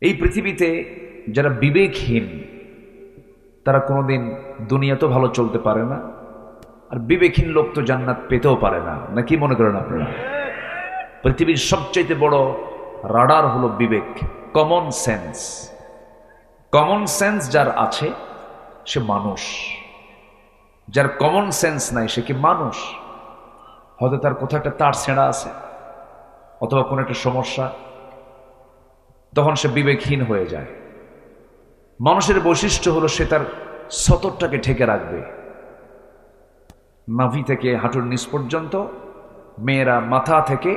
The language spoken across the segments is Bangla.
এই পৃথিবীতে যারা বিবেকহীন তারা কোনোদিন দুনিয়াতেও ভালো চলতে পারে না, আর বিবেকহীন লোক তো জান্নাত পেতেও পারে না। না কি মনে করেন আপনারা? পৃথিবীর সবচাইতে বড় রাডার হলো বিবেক, কমন সেন্স। কমন সেন্স যার আছে সে মানুষ, যার কমন সেন্স নাই সে কি মানুষ? হয়তো তার কোথাও একটা তার ছেঁড়া আছে অথবা কোনো একটা সমস্যা, তখন সে বিবেকহীন হয়ে যায়। মানুষের বৈশিষ্ট্য হলো সে তার সতরটাকে ঢেকে রাখবে, নাভি থেকে হাঁটুর নিচ পর্যন্ত, মেয়েরা মাথা থেকে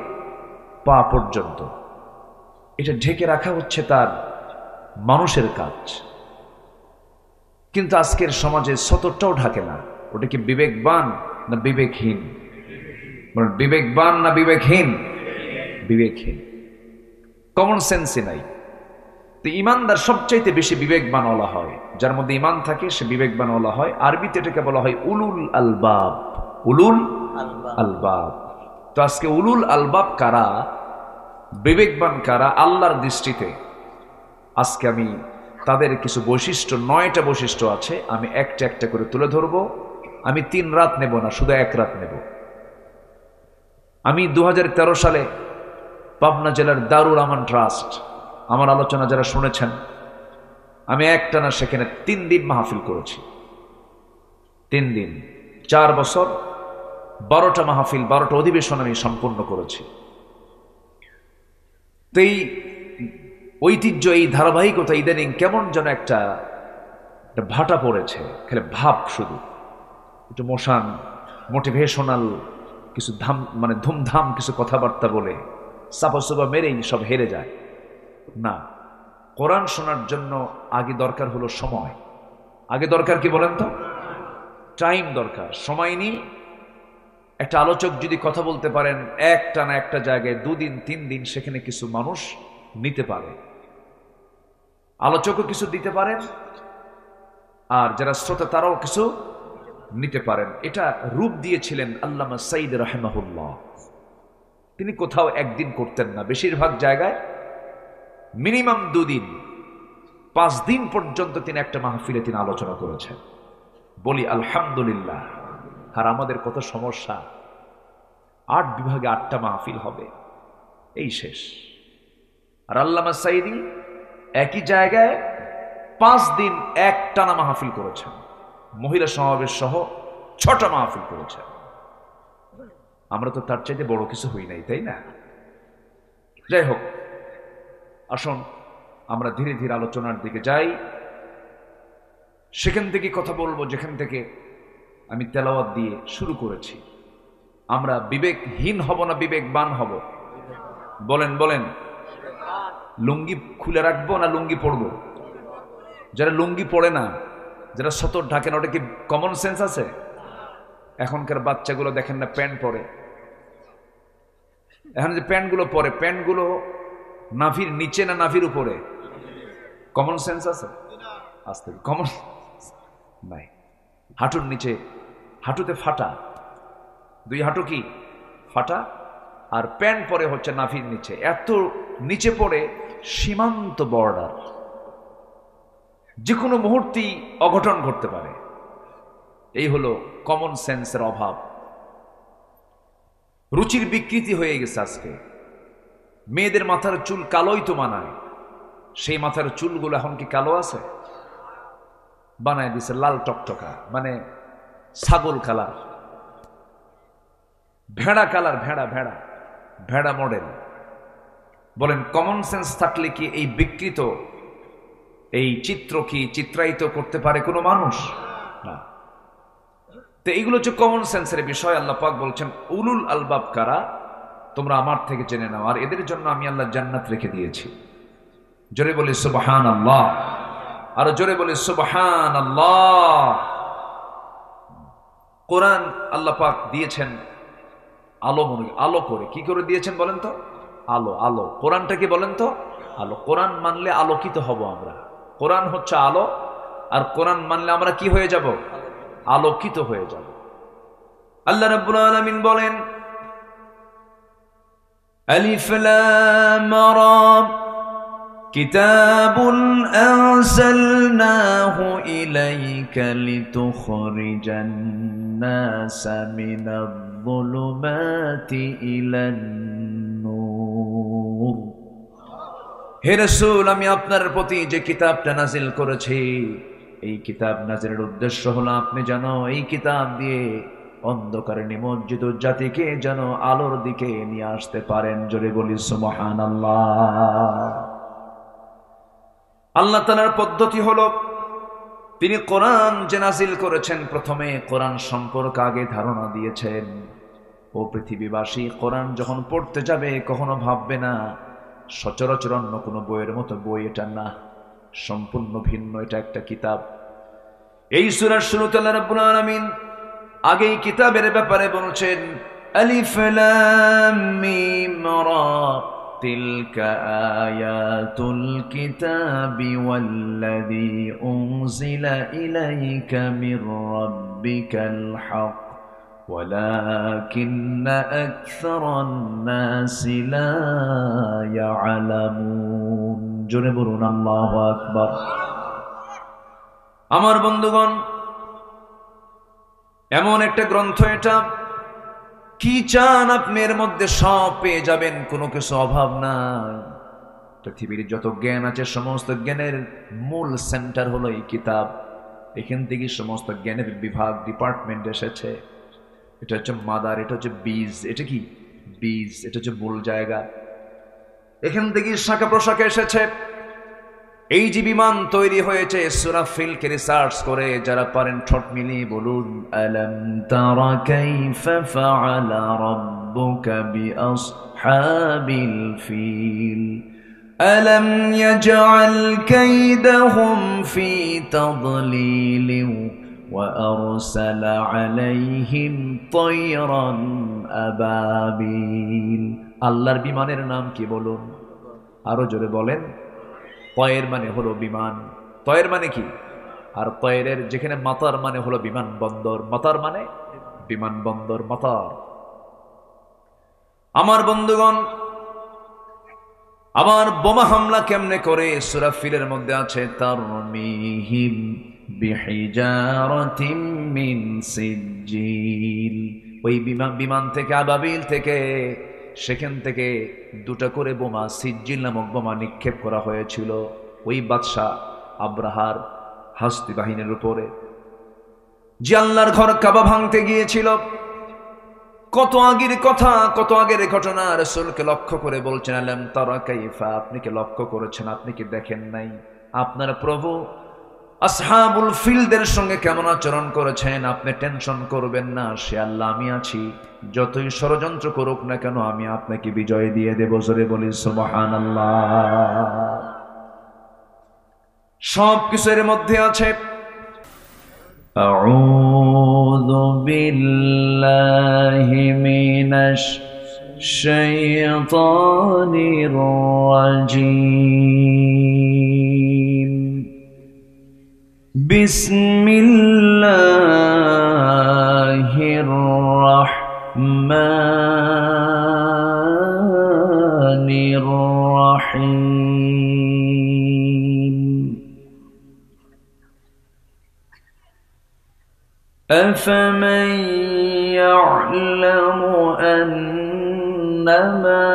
পা পর্যন্ত, এটা ঢেকে রাখা হচ্ছে তার মানুষের কাজ। কিন্তু আজকের সমাজে সতরটাও ঢাকে না। ওটা কি বিবেকবান না বিবেকহীন? বিবেকবান না বিবেকহীন? বিবেকহীন, কমন সেন্সই নাই। তো ইমানদার সবচাইতে বেশি বিবেকবান বলা হয়, যার মধ্যে ইমান থাকে সে বিবেকবান বলা হয়। আরবিতে এটাকে বলা হয় উলুল আলবাব। উলুল আলবাব। তো আজকে উলুল আলবাব কারা, বিবেকবান কারা আল্লাহর দৃষ্টিতে, আজকে আমি তাদের কিছু বৈশিষ্ট্য, 9টা বৈশিষ্ট্য আছে, আমি একটা একটা করে তুলে ধরবো। আমি 3 রাত নেব না, শুধু 1 রাত নেব। আমি 2013 সালে পাবনা জেলার দারুল আমান ট্রাস্ট, আমার আলোচনা যারা শুনেছেন, আমি একটানা সেখানে 3 দিন মাহফিল করেছি। 3 দিন 4 বছর 12টা মাহফিল, 12টা অধিবেশন আমি সম্পূর্ণ করেছি। তো এই ঐতিহ্য, এই ধারাবাহিকতা ইদানিং কেমন যেন একটা ভাটা পড়েছে। খেলে ভাব শুধু একটু মোশান মোটিভেশনাল কিছু মানে ধুমধাম কিছু কথাবার্তা বলে সাপা সুপা মেরেই সব হেরে যায় না। কোরআন শোনার জন্য আগে দরকার হলো সময়। আগে দরকার কি বলেন তো? টাইম দরকার। সময় নিয়ে একটা আলোচক যদি কথা বলতে পারেন একটানা একটা জায়গায় 2 দিন 3 দিন, সেখানে কিছু মানুষ নিতে পারে, আলোচকও কিছু দিতে পারেন, আর যারা শ্রোতা তারাও কিছু নিতে পারেন। এটা রূপ দিয়েছিলেন আল্লামা সাইদ রাহিমাহুল্লাহ। তিনি কোথাও একদিন করতেন না, বেশিরভাগ জায়গায় মিনিমাম 2 দিন 5 দিন পর্যন্ত তিনি একটা মাহফিলে তিনি আলোচনা করেছেন। বলি আলহামদুলিল্লাহ। আর আমাদের কত সমস্যা, 8 বিভাগে 8টা মাহফিল হবে, এই শেষ। আর আল্লামা সাইদি একই জায়গায় 5 দিন একটানা মাহফিল করেছেন, মহিলা সমাবেশ সহ 6টা মাহফিল করেছেন। আমরা তো তার চাইতে বড় কিছু হই নাই, তাই না? যাই হোক, আসুন আমরা ধীরে ধীরে আলোচনার দিকে যাই। সেখান থেকে কথা বলবো যেখান থেকে আমি তেলাওয়াত দিয়ে শুরু করেছি। আমরা বিবেকহীন হব না বিবেকবান হব? বলেন বলেন। লুঙ্গি খুলে রাখবো না লুঙ্গি পরবো? যারা লুঙ্গি পড়ে না, যারা সতর ঢাকে না, ওটা কি কমন সেন্স আছে? এখনকার বাচ্চাগুলো দেখেন না প্যান্ট পরে। এখন যে প্যান্টগুলো পরে, প্যান্টগুলো নাভির নিচে না নাভির উপরে? কমন সেন্স আছে? আসতে কমন নাই। হাঁটুর নিচে, হাঁটুতে ফাটা, 2 হাঁটু কি ফাটা, আর প্যান্ট পরে হচ্ছে নাভির নিচে। এত নিচে পড়ে সীমান্ত বর্ডার, যে কোনো মুহূর্তেই অঘটন ঘটতে পারে। এই হলো কমন সেন্সের অভাব। রুচির বিকৃতি হয়ে গেছে আজকে। মেয়েদের মাথার চুল কালোই তো মানায়, সেই মাথার চুলগুলো এখন কি কালো আছে? বানায় দিছে লাল টকটকা, মানে ছাগল কালার, ভেড়া কালার, ভেড়া ভেড়া ভেড়া মডেল। বলেন কমন সেন্স থাকলে কি এই বিকৃত, এই চিত্র কি চিত্রায়িত করতে পারে কোনো মানুষ? না। তো এইগুলো হচ্ছে কমন সেন্সের বিষয়। আল্লাহ পাক বলছেন উলুল আলবাব কারা, তোমরা আমার থেকে জেনে নাও, আর এদের জন্য আমি আল্লাহ জান্নাত রেখে দিয়েছি। জোরে বলি সুবহানাল্লাহ, আর জোরে বলি সুবহানাল্লাহ। কোরআন আল্লাহ পাক দিয়েছেন আলো, আলো করে। কি করে দিয়েছেন বলেন তো? আলো। আলো কোরআনটা কি বলেন তো? আলো। কোরআন মানলে আলোকিত হব আমরা। কোরআন হচ্ছে আলো, আর কোরআন মানলে আমরা কি হয়ে যাব? আলোকিত হয়ে যাব। আল্লাহ রাব্বুল আলামিন বলেন আলিফ লাম রা كتاب أنزلناه إليك لتخرج الناس من الظلمات إلى النور হে রাসূল আমি আপনার প্রতি যে কিতাবটা নাজিল করেছি এই কিতাব নাজিলের উদ্দেশ্য হলো আপনি যেন এই কিতাব দিয়ে অন্ধকারে নিমজ্জিত জাতিকে যেন আলোর দিকে নিয়ে আসতে পারেন জোরে বলি সুবহানাল্লাহ আল্লাহ তাআলার পদ্ধতি হলো তিনি কোরআন যে নাজিল করেছেন প্রথমে কোরআন সম্পর্কে আগে ধারণা দিয়েছেন ও পৃথিবীবাসী কোরআন যখন পড়তে যাবে কখনো ভাববে না সচরাচর অন্য কোনো বইয়ের মতো বই এটা না সম্পূর্ণ ভিন্ন এটা একটা কিতাব এই সূরার শুরুতে আল্লাহ রাব্বুল আলামিন আগেই কিতাবের ব্যাপারে বলেছেন আলিফ লাম মিম রা তিলকা আয়াতুল কিতাবি ওয়াল্লাযী উনজিলা ইলাইকা মির রাব্বিকাল হক ওয়ালাকিন্না আকসারান নাসি লা ইয়ালামুন জোরে বলুন আল্লাহু আকবার আমার বন্ধুগণ এমন একটা গ্রন্থ এটা কি চান আপনি এর মধ্যে সব পেয়ে যাবেন কোনো কিছু অভাব নাই পৃথিবীর যত জ্ঞান আছে সমস্ত জ্ঞানের মূল সেন্টার হলো এই কিতাব এখান থেকে সমস্ত জ্ঞানের বিভাগ ডিপার্টমেন্ট এসেছে এটা হচ্ছে মাদার এটা হচ্ছে বীজ এটা কি বীজ এটা হচ্ছে মূল জায়গা এখান থেকে শাখা প্রশাখা এসেছে এই যে বিমান তৈরি হয়েছে সূরা ফিলকে রিসার্চ করে যারা পারেন ঠোঁট মিলিয়ে বলুন আলাম তারা কাইফা ফাআলা রাব্বুকা বিআসহাবিল ফিল আলাম ইয়াজআল কাইদাহুম ফি তাদলিল ওয়া আরসালা আলাইহিম তায়রান আবাবিল আল্লাহর বিমানের নাম কি বলুন আরো জোরে বলেন তয়ের মানে হলো বিমান তয়ের মানে কি আর তয়ের যেখানে মাতার মানে হলো বিমান বন্দর মাতার মানে বিমান বন্দর মাতার আমার বন্ধুগণ আমার বোমা হামলা কেমনে করে সূরা ফিলের মধ্যে আছে তারমিহিম বিহিজারাতিম মিন সিজিল ওই বিমান থেকে আবাবিল থেকে সেখান থেকে দুটো করে বোমা সিজিল নামক বোমা নিক্ষেপ করা হয়েছিল ওই বাদশাহ আব্রাহার হাস্তি বাহিনীর উপরে যে আল্লাহর ঘর কাবা ভাঙতে গিয়েছিল কত আগের কথা কত আগের ঘটনা রাসূলকে লক্ষ্য করে বলছেন আলাম তারা কাইফা আপনি কি লক্ষ্য করেছেন আপনি কি দেখেন নাই আপনার প্রভু আসহাবুল ফিলদের সঙ্গে কেমন আচরণ করেছেন আপনি টেনশন করবেন না সে আল্লাহ আমি আছি যতই ষড়যন্ত্র করুক না কেন আমি আপনাকে বিজয় দিয়ে দেব জোরে বলি সুবহানাল্লাহ সব কিছুর মধ্যে আছে আউযু বিল্লাহি মিনাশ শাইতানির রাজীম বিসমিল্লাহির রাহমানির রাহিম আফামান ইয়া'লামু আন্নামা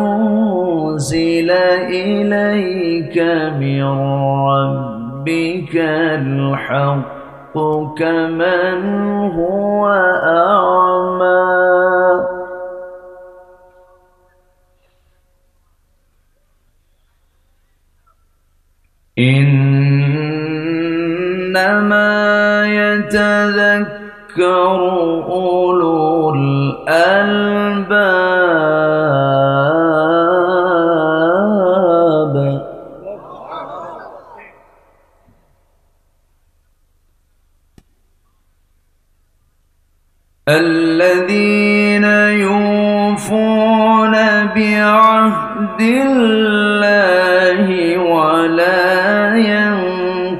উনজিলা ইলাইকা মির রাব্বিকাল হক কামান হুয়া আ'মা ইন্নামা ইয়াতাযাক্কারু উলুল আলবাব الذين يوفون بعهد الله ولا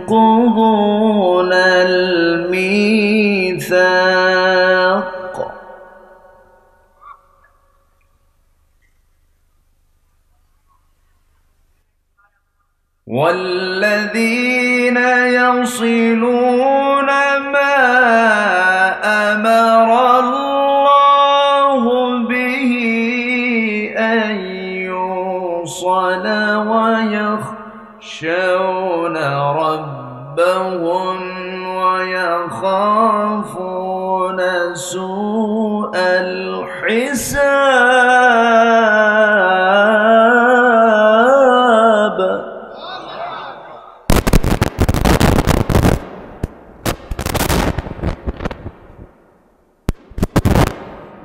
ينقضون الميثاق والذين يصلون ما أمر الله به أن يوصل ويخشون ربهم ويخافون سوء الحساب.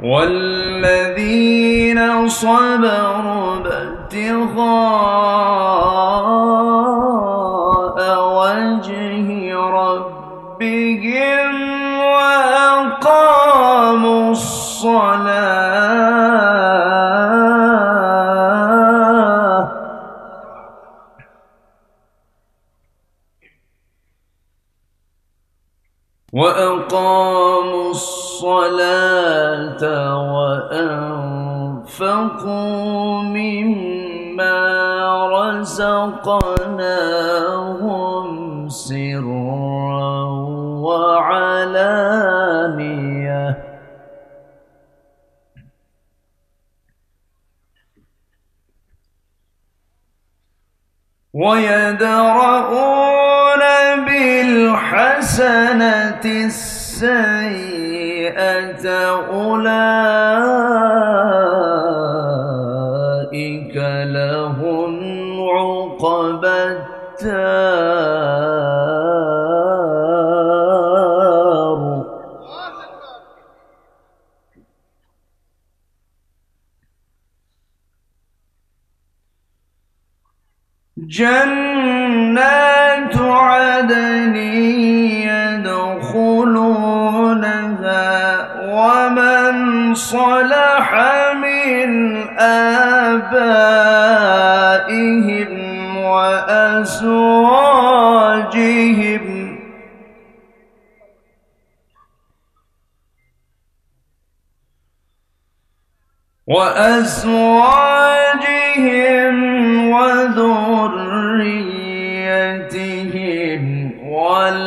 والذين صبروا ابتغاء وجه ربهم وأقاموا الصلاة وأنفقوا مما رزقناهم سرا وعلانية ويدرؤون بالحسنة السيئة أولئك لهم عقبى الدار. جنات عدن يدخلونها ومن صلح من آبائهم وأزواجهم وذريتهم والملائكة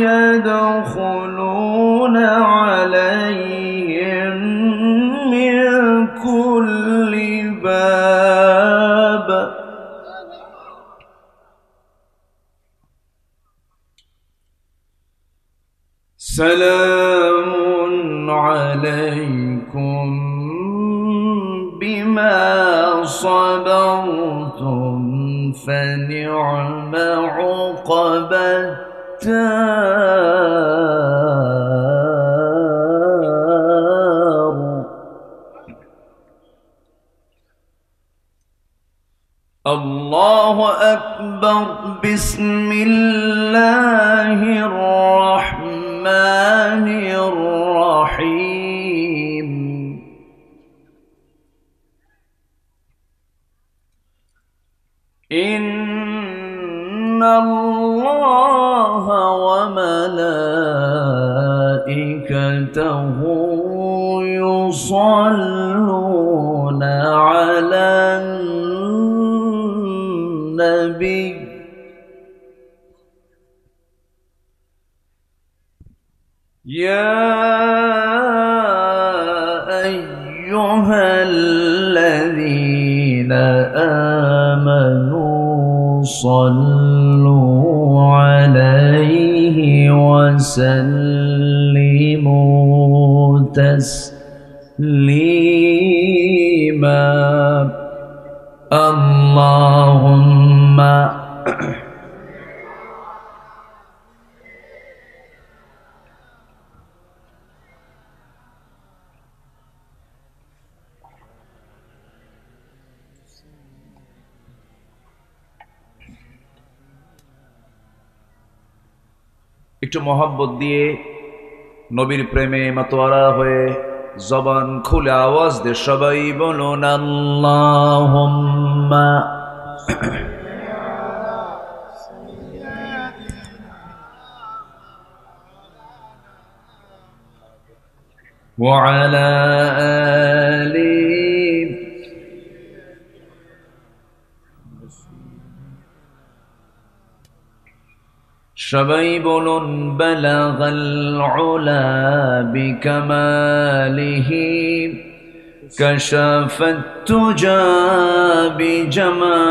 يدخلون عليهم من كل باب سلام عليكم بما صبرتم فنعم عقبى الدار. الله أكبر. بسم الله الرحمن الرحيم. إن الله وملائكته يصلون على النبي يا أيها الذين آمنوا صلوا عليه وسلموا تسليما. اللهم একটু মহব্বত দিয়ে নবীর প্রেমে মাতোয়ারা হয়ে জবান খুলে আওয়াজ দিয়ে সবাই বলুন আল্লাহুম্মা وعلى آل সবাই বলুন বালাগাল উলা বিকামালিহি কাশাফাত তুজা বিজামালিহি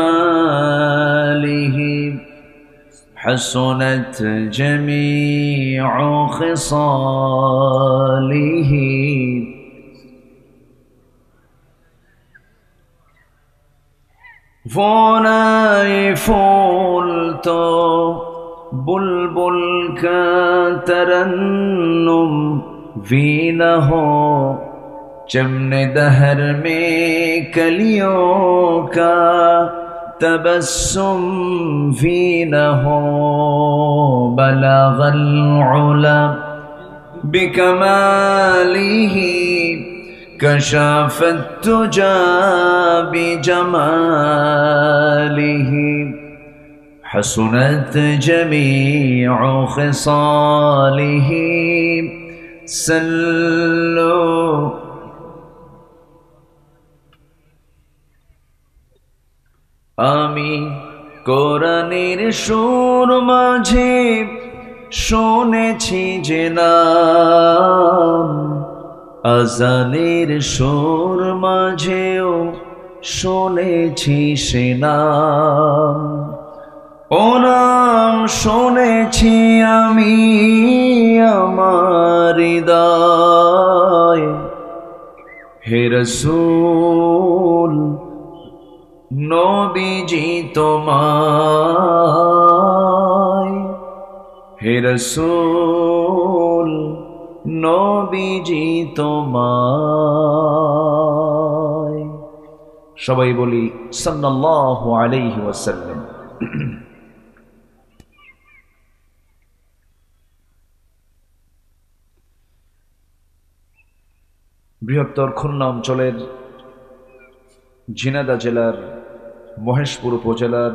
حسنت جميع خصاله فوناي فولتو बुलबुल का तरन्नुम वीना हो चमने दहर में कलियों का तबस्सुम वीना हो बलगल उला बिकमालिही कशाफत तुजा बिजमालिही حسنت جميع خصاله صلوا আমি কোরআনের সুর মাঝে শুনেছি যে নাম আজানের সুর মাঝেও শুনেছি সে নাম ও নাম শুনেছি আমি আমার হৃদয় হে রাসূল নবীজি তোমায় হে রাসূল নবীজি তোমায় সবাই বলি সাল্লাল্লাহু আলাইহি ওয়াসাল্লাম। বৃহত্তর খুলনা অঞ্চলের ঝিনাইদহ জেলার মহেশপুর উপজেলার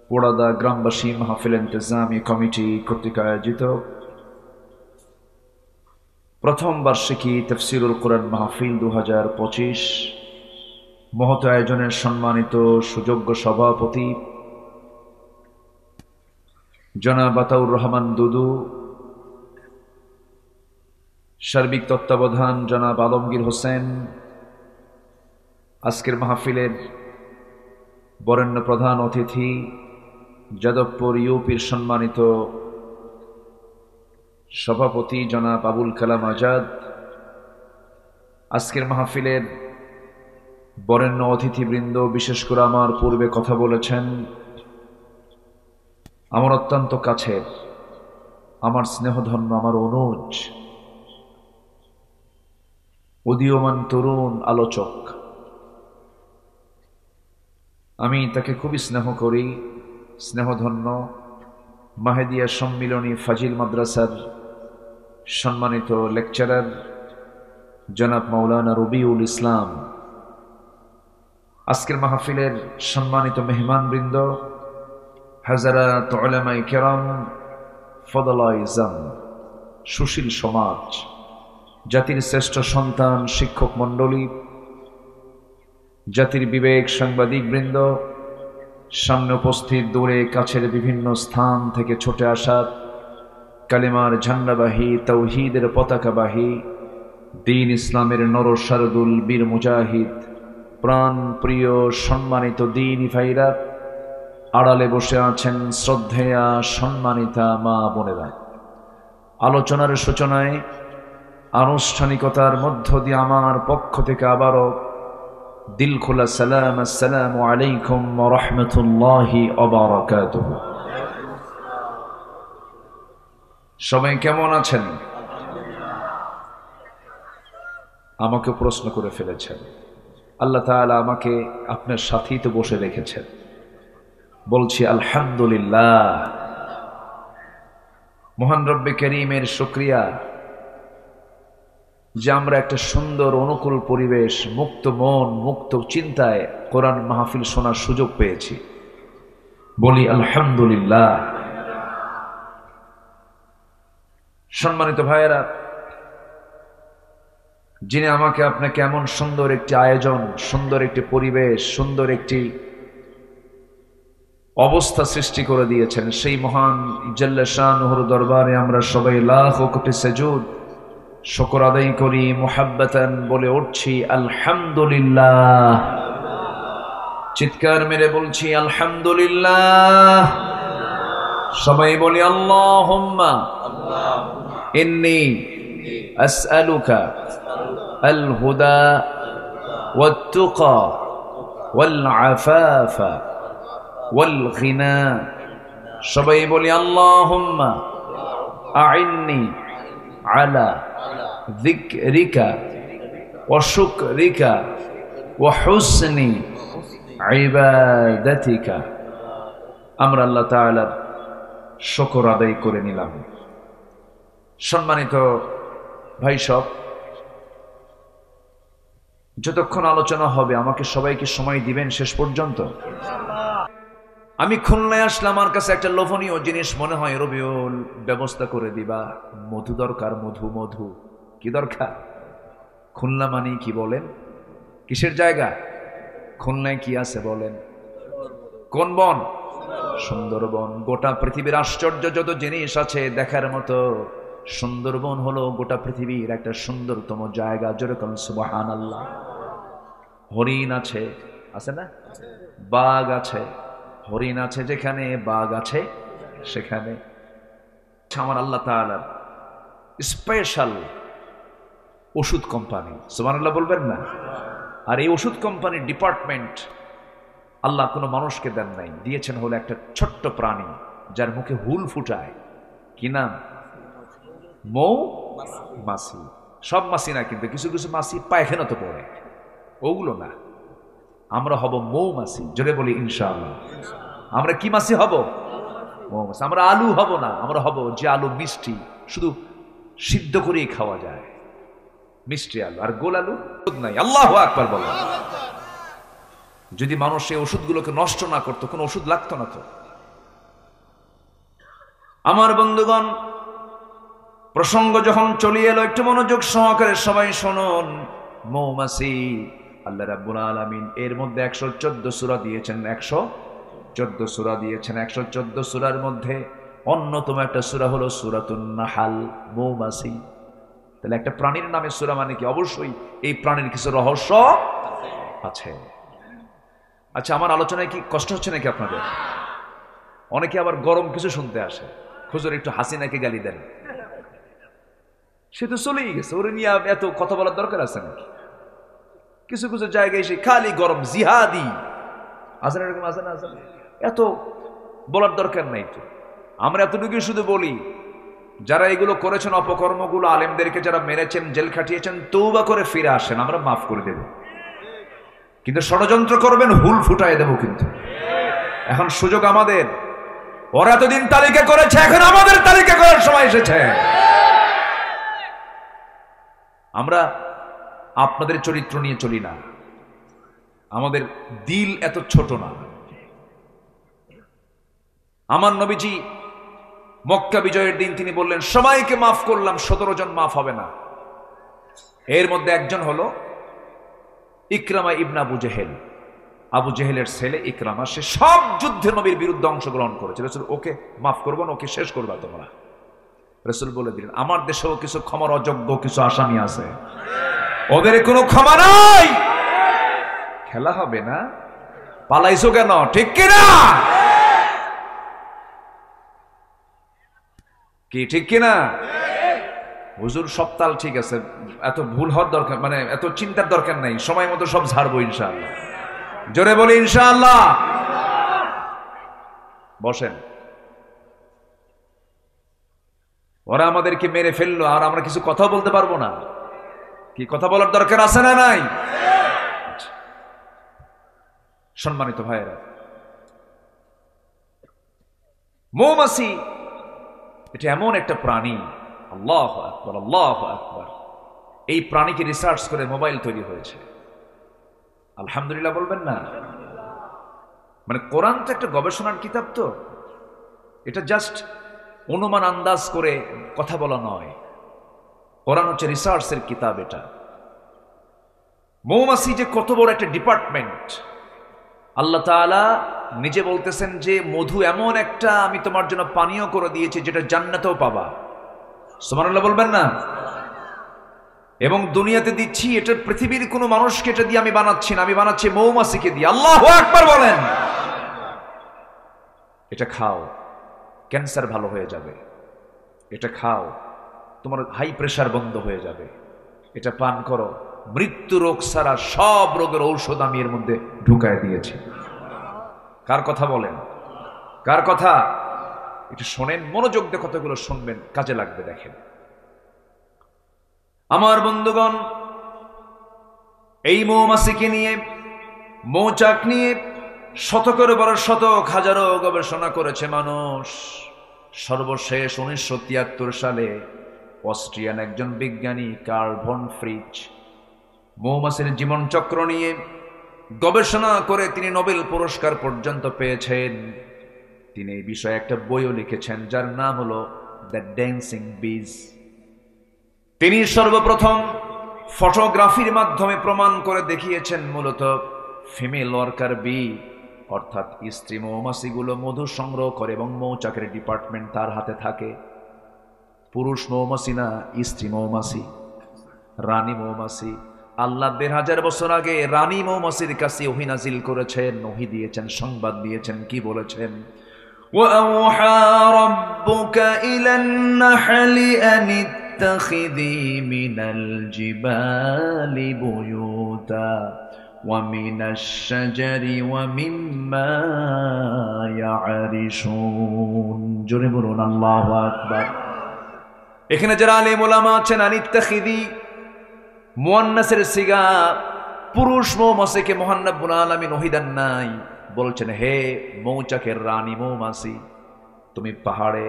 পোড়াদা গ্রামবাসী মাহফিল ইন্তেজামি কমিটি কর্তৃক আয়োজিত প্রথম বার্ষিকী তাফসীরুল কোরআন মাহফিল 2025 মহৎ আয়োজনের সম্মানিত সুযোগ্য সভাপতি জনাব আতাউর রহমান দুদু, সার্বিক তত্ত্বাবধান জনাব আলমগীর হোসেন, আজকের মাহফিলের বরেণ্য প্রধান অতিথি যাদবপুর ইউপির সম্মানিত সভাপতি জনাব আবুল কালাম আজাদ, আজকের মাহফিলের বরেণ্য অতিথিবৃন্দ, বিশেষ করে আমার পূর্বে কথা বলেছেন আমার অত্যন্ত কাছের, আমার স্নেহধন্য, আমার অনুজ, উদীয়মান তরুণ আলোচক। আমি তাকে খুবই স্নেহ করি, স্নেহধন্য মাহেদিয়া সম্মিলনী ফাজিল মাদ্রাসার সম্মানিত লেকচারার জনাব মাওলানা রবিউল ইসলাম, আজকের মাহফিলের সম্মানিত মেহমানবৃন্দ, হাজারাত উলামায়ে কেরাম, ফদলায়ে ইজাম, সুশীল সমাজ, জাতির শ্রেষ্ঠ সন্তান, শিক্ষক মণ্ডলী, জাতির বিবেক সাংবাদিকবৃন্দ, সামনে উপস্থিত, দূরে কাছের বিভিন্ন স্থান থেকে ছুটে আসা কালেমার ঝান্ডাবাহী, তাওহীদের পতাকাবাহী, দ্বীন ইসলামের নরসারদুল বীর মুজাহিদ, প্রাণ প্রিয় সম্মানিত দ্বীনী ভাইরা, আড়ালে বসে আছেন শ্রদ্ধেয়া সম্মানিতা মা বোনেরা, আলোচনার সূচনায় আনুষ্ঠানিকতার মধ্য দিয়ে আমার পক্ষ থেকে আবারও দিল খোলা সালাম, আসসালামু আলাইকুম ওয়া রাহমাতুল্লাহি ওয়া বারাকাতুহু। সবাই কেমন আছেন? আমাকে প্রশ্ন করে ফেলেছেন। আল্লাহ তাআলা আমাকে আপনার সাথেই তো বসে রেখেছেন, বলছি আলহামদুলিল্লাহ। মহান রব্বে করিমের শুকরিয়া যে আমরা একটা সুন্দর অনুকূল পরিবেশ, মুক্ত মন, মুক্ত চিন্তায় কোরআন মাহফিল শোনার সুযোগ পেয়েছি, বলি আলহামদুলিল্লাহ। সম্মানিত ভাইয়েরা, যিনি আমাকে আপনাকে এমন সুন্দর একটি আয়োজন, সুন্দর একটি পরিবেশ, সুন্দর একটি অবস্থা সৃষ্টি করে দিয়েছেন, সেই মহান জাল্লে শানুহুর দরবারে আমরা সবাই লাখ কোটি সেজুদ শুকর আদায় করি, মুহাব্বাতান বলে উঠছি আলহামদুলিল্লাহ। চিৎকার মেরে বলছি আলহামদুলিল্লাহ। সবাই বলি আল্লাহুম্মা ইন্নী আসআলুকা আল হুদা ওয়াত তুকা ওয়াল আফাফা ওয়াল গিনা। সবাই বলি আল্লাহুম্মা আইন্নি আলা যিকরিকা ওয়া শুকরিকা ওয়া হুসনি ইবাদাতিকা। আমরা আল্লাহ তাআলার শুকর আদায় করে নিলাম। সম্মানিত ভাই সব, যতক্ষণ আলোচনা হবে আমাকে সবাইকে সময় দিবেন শেষ পর্যন্ত। আমি খুলনায় আসলাম, আমার কাছে একটা লোভনীয় জিনিস মনে হয়, রবিউল ব্যবস্থা করে দিবা, মধু দরকার, মধু মধু কি দরকার? খুলনা মানে কি বলেন? কিসের জায়গা? খুলনায় কি আছে বলেন? কোন বন? সুন্দরবন। গোটা পৃথিবীর আশ্চর্য যত জিনিস আছে দেখার মতো, সুন্দরবন হলো গোটা পৃথিবীর একটা সুন্দরতম জায়গা। যেরকম সুবহানাল্লাহ। হরিণ আছে, আছে না? বাঘ আছে, হরিণ আছে যেখানে, বাঘ আছে সেখানে। আমার আল্লাহ তাআলার স্পেশাল ওষুধ কোম্পানি, সুবহানাল্লাহ বলবেন না? আর এই ওষুধ কোম্পানির ডিপার্টমেন্ট আল্লাহ কোনো মানুষকে দেন নাই, দিয়েছেন হলো একটা ছোট্ট প্রাণী যার মুখে হুল ফুটায়। কি নাম? মৌ মাছি। সব মাছি না কিন্তু, কিছু কিছু মাছি পায়খানা তো পড়ে, ওগুলো না। আমরা হব মৌমাছি। জোরে বলি ইনশাআল্লাহ। আমরা কি মাছি হব? মৌমাছি। আমরা আলু হব না, আমরা হব যে আলু মিষ্টি, শুধু সিদ্ধ করেই খাওয়া যায়, মিষ্টি আলু। আর গোল আলু নাই। আল্লাহু আকবার বলো। যদি মানুষ এই ওষুধগুলোকে নষ্ট না করতো, কোনো ওষুধ লাগতো না তো। আমার বন্ধুগণ, প্রসঙ্গ যখন চলে এলো একটু মনোযোগ সহকারে সবাই শুনুন। মৌমাছি আল্লাহ রাব্বুল আলামিন এর মধ্যে 114 সূরা দিয়েছেন, 114 সূরা দিয়েছেন। 114 সূরার মধ্যে অন্যতম একটা সূরা হলো সূরাতুন নাহাল, মৌমাছি। তাহলে একটা প্রাণীর নামে সূরা মানে কি? অবশ্যই এই প্রাণীর কিছু রহস্য আছে। আচ্ছা, আমার আলোচনায় কি কষ্ট হচ্ছে নাকি আপনাদের? অনেকে আবার গরম কিছু শুনতে আসে, হুজুর একটু হাসিনাকে গালি দেন। সে তো চলেই গেছে, ওরে নিয়ে এত কথা বলার দরকার আছে নাকি? কিছু কিছু জায়গায় সে খালি গরম, জিহাদি আছে না, এরকম আছে না? আছে, এত বলার দরকার নাই তো। আমরা এতটুকু শুধু বলি, যারা এগুলো করেছেন অপকর্মগুলো, আলেমদেরকে যারা মেরেছেন, জেল খাটিয়েছেন, তওবা করে ফিরে আসেন, আমরা মাফ করে দেব। কিন্তু ষড়যন্ত্র করবেন, হুল ফুটাই দেব কিন্তু। এখন সুযোগ আমাদের। ওরা এতদিন তালিকা করেছে, এখন আমাদের তালিকা করার সময় এসেছে। আমরা আপনাদের চরিত্র নিয়ে চলি না, আমাদের দিল এত ছোট না। আমার নবীজি মক্কা বিজয়ের দিন তিনি বললেন, সবাইকে মাফ করলাম, 17 জন মাফ হবে না। এর মধ্যে একজন হলো ইকরামা ইবনে আবু জেহেল। আবু জেহেলের ছেলে ইকরামা, সে সব যুদ্ধে নবীর বিরুদ্ধে অংশগ্রহণ করেছে। রাসূল ওকে মাফ করবো না, ওকে শেষ করবা তোমরা। রাসূল বলে দিলেন, আমার দেশেও কিছু ক্ষমার অযোগ্য কিছু আসামি আছে, ওদের কোনো ক্ষমা নাই। খেলা হবে না, পালাইছো কেন? ঠিক কিনা? কি ঠিক কিনা? হুজুর সব তাল ঠিক আছে, এত ভুল হওয়ার দরকার, মানে এত চিন্তার দরকার নাই, সময় মতো সব ঝাড়বো ইনশাআল্লাহ। জোরে বলি ইনশাআল্লাহ। বসেন। ওরা আমাদেরকে মেরে ফেললো, আর আমরা কিছু কথা বলতে পারবো না? কি কথা বলার দরকার আছে না নাই? সম্মানিত ভাইয়েরা, মৌমাছি এটা এমন একটা প্রাণী, আল্লাহু আকবার, আল্লাহু আকবার। এই প্রাণীকে রিসার্চ করে মোবাইল তৈরি হয়েছে। আলহামদুলিল্লাহ বলবেন না? মানে কোরআন তো একটা গবেষণার কিতাব, তো এটা জাস্ট অনুমান আন্দাজ করে কথা বলা নয়। কোরআন হচ্ছে রিসার্চের কিতাব। এটা মৌমাছি যে কত বড় একটা ডিপার্টমেন্ট, আল্লাহ তাআলা নিজে বলতেছেন যে মধু এমন একটা আমি তোমার জন্য পানীয় করে দিয়েছি যেটা জান্নাতেও পাবা। সুবহানাল্লাহ বলবেন না? এবং দুনিয়াতে দিচ্ছি, এটা পৃথিবীর কোনো মানুষকে এটা দিয়ে আমি বানাচ্ছি না, আমি বানাচ্ছি মৌমাছিকে দিয়ে। আল্লাহু আকবার বলেন। এটা খাও, ক্যান্সার ভালো হয়ে যাবে। এটা খাও, তোমার হাই প্রেশার বন্ধ হয়ে যাবে। এটা পান করো, মৃত্যু রোগ ছাড়া সব রোগের ঔষধ আমি এর মধ্যে ঢুকায় দিয়েছি। কার কথা বলেন? কার কথা? একটু শোনেন, মনোযোগ দিয়ে কথাগুলো শুনবেন, কাজে লাগবে। দেখেন আমার বন্ধুগণ, এই মৌমাছিকে নিয়ে, মৌচাক নিয়ে শতকের পর শতক হাজারো গবেষণা করেছে মানুষ। সর্বশেষ 1973 সালে অস্ট্রিয়ান একজন বিজ্ঞানী কার্ল ভন ফ্রিচ মৌমাছির জীবন চক্র নিয়ে গবেষণা করে তিনি নোবেল পুরস্কার পর্যন্ত পেয়েছেন। তিনি এই বিষয়ে একটা বইও লিখেছেন যার নাম হলো দ্য ড্যান্সিং বিজ। তিনি সর্বপ্রথম ফটোগ্রাফির মাধ্যমে প্রমাণ করে দেখিয়েছেন মূলত ফিমেল ওয়ার্কার বি, অর্থাৎ স্ত্রী মৌমাছিগুলো মধু সংগ্রহ করে এবং মৌচাকের ডিপার্টমেন্ট তার হাতে থাকে। পুরুষ মৌমাছি না, স্ত্রী মৌমাছি, রানী মৌমাছি। আল্লাহ 1500 বছর আগে রানী মৌমাছির কাছে ওহী নাজিল করেছেন, ওহী দিয়েছেন, সংবাদ দিয়েছেন। কি বলেছেন? ওয়াআউহা রাব্বুকা ইলান নাহলি আন ইত্তাখিযী মিনাল জিবালি বুয়ুতা ওয়া মিনাশ শাজারি ওয়া মিম্মা ইয়ারিশুন। জোরে বলুন আল্লাহু আকবার। এখানে যারা আলেম ওলামা আছেন, আনিত্তাখিদি মুয়ান্নাসের সিগা, পুরুষ মৌমাছিকে মহান রব্বুল আলামিন ওহী দেন নাই। বলছেন, হে মৌচাকের রানী মৌমাছি, তুমি পাহাড়ে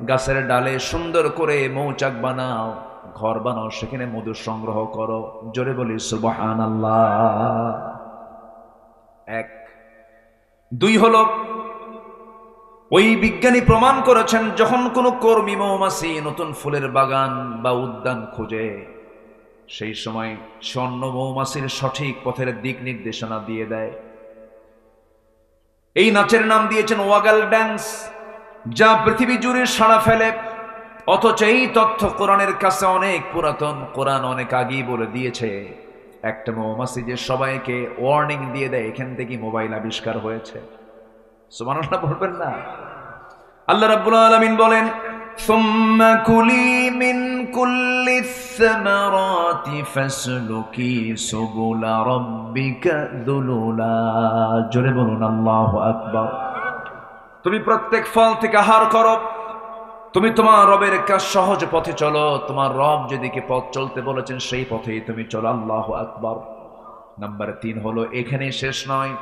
গাছের ডালে সুন্দর করে মৌচাক বানাও, ঘর বানাও, সেখানে মধু সংগ্রহ করো। জোরে বলি সুবহানাল্লাহ। এক। দুই হলো, ওই বিজ্ঞানী প্রমাণ করেছেন যখন কোনো কর্মী মৌমাছি নতুন ফুলের বাগান বা উদ্যান খোঁজে, সেই সময় স্বর্ণ মৌমাছির সঠিক পথের দিক নির্দেশনা দিয়ে দেয়। এই নাচের নাম দিয়েছেন ওয়াগাল ড্যান্স, যা পৃথিবী জুড়ে সাড়া ফেলে। অথচ এই তথ্য কোরআনের কাছে অনেক পুরাতন। কোরআন অনেক আগেই বলে দিয়েছে একটা মৌমাছি যে সবাইকে ওয়ার্নিং দিয়ে দেয়, এখান থেকে মোবাইল আবিষ্কার হয়েছে। সুবহানাল্লাহ বলবেন না? আল্লাহ রাব্বুল আলামিন বলেন, সুম্মা কুলি মিন কুল্লি সামারাতি ফাসলুকি সুবুলা রাব্বিকা যুলুলা। জোরে বলুন আল্লাহু আকবার। তুমি প্রত্যেক ফল থেকে আহার করো, তুমি তোমার রবের কাজ সহজ পথে চলো। তোমার রব যেদিকে পথ চলতে বলেছেন সেই পথেই তুমি চলো। আল্লাহু আকবার। নাম্বার 3 হলো, এখানে শেষ নয়,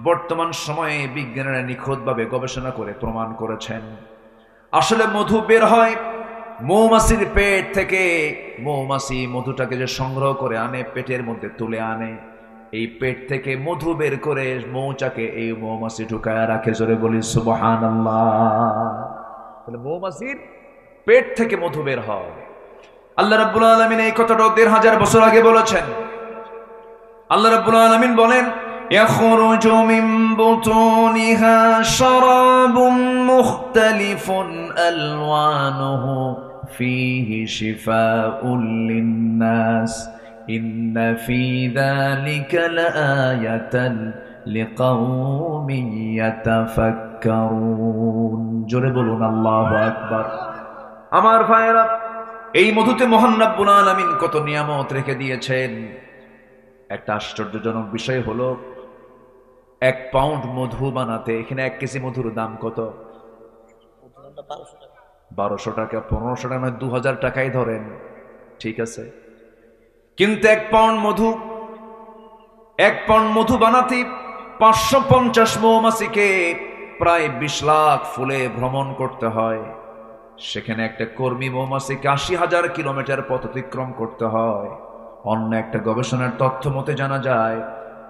বর্তমান সময়ে বিজ্ঞানীরা নিখুঁতভাবে গবেষণা করে প্রমাণ করেছেন আসলে মধু বের হয় মৌমাছির পেট থেকে। মৌমাছি মধুটাকে যে সংগ্রহ করে আনে, পেটের মধ্যে তুলে আনে, এই পেট থেকে মধু বের করে মৌচাকে এই মৌমাছি ঢুকায় রাখে। জোরে বলি সুবহানাল্লাহ। তাহলে মৌমাছির পেট থেকে মধু বের হয়। আল্লাহ রাব্বুল আলামিন এই কথাটা 1500 বছর আগে বলেছেন। আল্লাহ রাব্বুল আলামিন বলেন, يخرج من بطونها شراب مختلف ألوانه فيه شفاء للناس إن في ذلك لآية لقوم يتفكرون। জোরে বলুন আল্লাহু আকবার। আমার ভাইরা, এই মধুতে মহান রব্বুল আলামিন কত নিয়ামত রেখে দিয়েছেন। একটা আশ্চর্যজনক বিষয় হলো, 1 পাউন্ড মধু বানাতে এখানে 1 কেজি মধুর দাম কত? 1200 টাকা, 1500 টাকা, 2000 টাকাই ধরেন, ঠিক আছে। কিন্তু 1 পাউন্ড মধু বানাতে 550 মৌমাছিকে প্রায় 20 লাখ ফুলে ভ্রমণ করতে হয়। সেখানে একটা কর্মী মৌমাছিকে 80,000 কিলোমিটার পথ অতিক্রম করতে হয়। অন্য একটা গবেষণার তথ্য মতে জানা যায়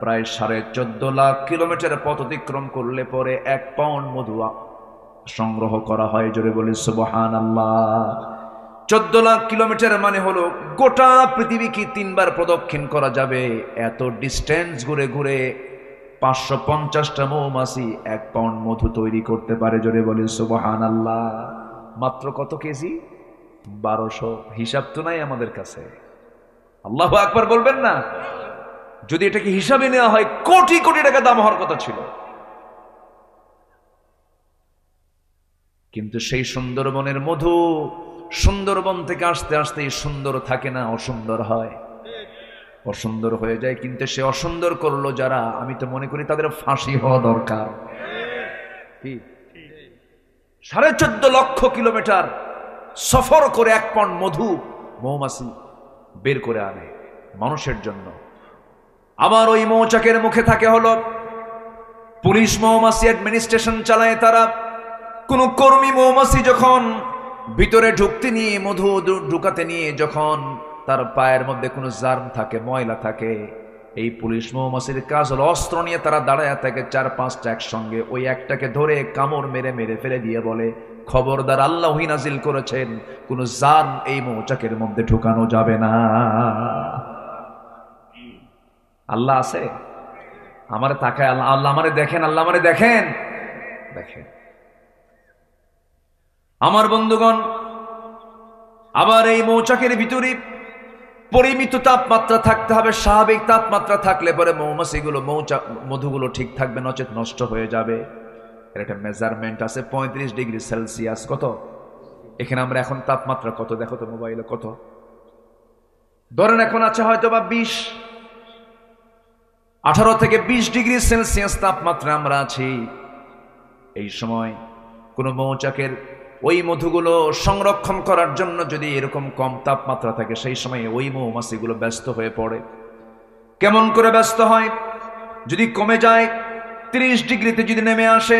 প্রায় 14.5 লাখ কিলোমিটার পথ অতিক্রম করলে পরে 1 পাউন্ড মধু সংগ্রহ করা হয়। জোরে বলি সুবহানাল্লাহ। 14 লাখ কিলোমিটার মানে হলো গোটা পৃথিবীকে 3 বার প্রদক্ষিণ করা যাবে। এত ডিস্টেন্স ঘুরে ঘুরে 550টা মৌমাছি 1 পাউন্ড মধু তৈরি করতে পারে। জোরে বলি সুবহানাল্লাহ। মাত্র কত কেজি? 1200। হিসাব তো নাই আমাদের কাছে। আল্লাহু আকবার বলবেন না? যদি এটাকে হিসাবে নেওয়া হয় কোটি কোটি টাকা দাম হওয়ার কথা ছিল। কিন্তু সেই সুন্দরবনের মধু সুন্দরবন থেকে আসতে আসতে সুন্দর থাকে না, অসুন্দর হয়, অসুন্দর হয়ে যায়। কিন্তু সে অসুন্দর করলো যারা, আমি তো মনে করি তাদের ফাঁসি হওয়া দরকার। কি 14.5 লক্ষ কিলোমিটার সফর করে 1 পাউন্ড মধু মৌমাছি বের করে আনে মানুষের জন্য। আবার ওই মৌচাকের মুখে থাকে হলো পুলিশ মৌমাছি, অ্যাডমিনিস্ট্রেশন চালায় তারা। কোন কর্মী মৌমাছি যখন ভিতরে ঢুকতে নিয়ে মধু ঢুকাতে নিয়ে যখন তার পায়ের মধ্যে কোনো জার্ম থাকে, ময়লা থাকে, এই পুলিশ মৌমাছির কাজ হলো অস্ত্র নিয়ে তারা দাঁড়ায় থাকে 4-5টা একসঙ্গে। ওই একটাকে ধরে কামড় মেরে মেরে ফেলে দিয়ে বলে, খবরদার, আল্লাহ নাজিল করেছেন কোন জার্ম এই মৌচাকের মধ্যে ঢুকানো যাবে না। আল্লাহ আছে? আমারে তাকায় আল্লাহ, আল্লাহ আমারে দেখেন, আল্লাহ আমারে দেখেন, দেখেন। আমার বন্ধুগণ, আবার এই মৌচাকের ভিতরে পরিমিত তাপমাত্রা থাকতে হবে। স্বাভাবিক তাপমাত্রা থাকলে পরে মৌমাছিগুলো মধুগুলো ঠিক থাকবে, নচেত নষ্ট হয়ে যাবে। এর একটা মেজারমেন্ট আছে, 35 ডিগ্রি সেলসিয়াস। কত? এখানে আমরা এখন তাপমাত্রা কত দেখো তো মোবাইলে, কত ধরেন এখন আছে হয়তো বা 18 থেকে 20 ডিগ্রি সেলসিয়াস তাপমাত্রা আমরা আছি। এই সময় কোন মৌচাকের ওই মধুগুলো সংরক্ষণ করার জন্য যদি এরকম কম তাপমাত্রা থাকে, সেই সময় ওই মৌমাছিগুলো ব্যস্ত হয়ে পড়ে। কেমন করে ব্যস্ত হয়? যদি কমে যায় 30 ডিগ্রিতে যদি নেমে আসে,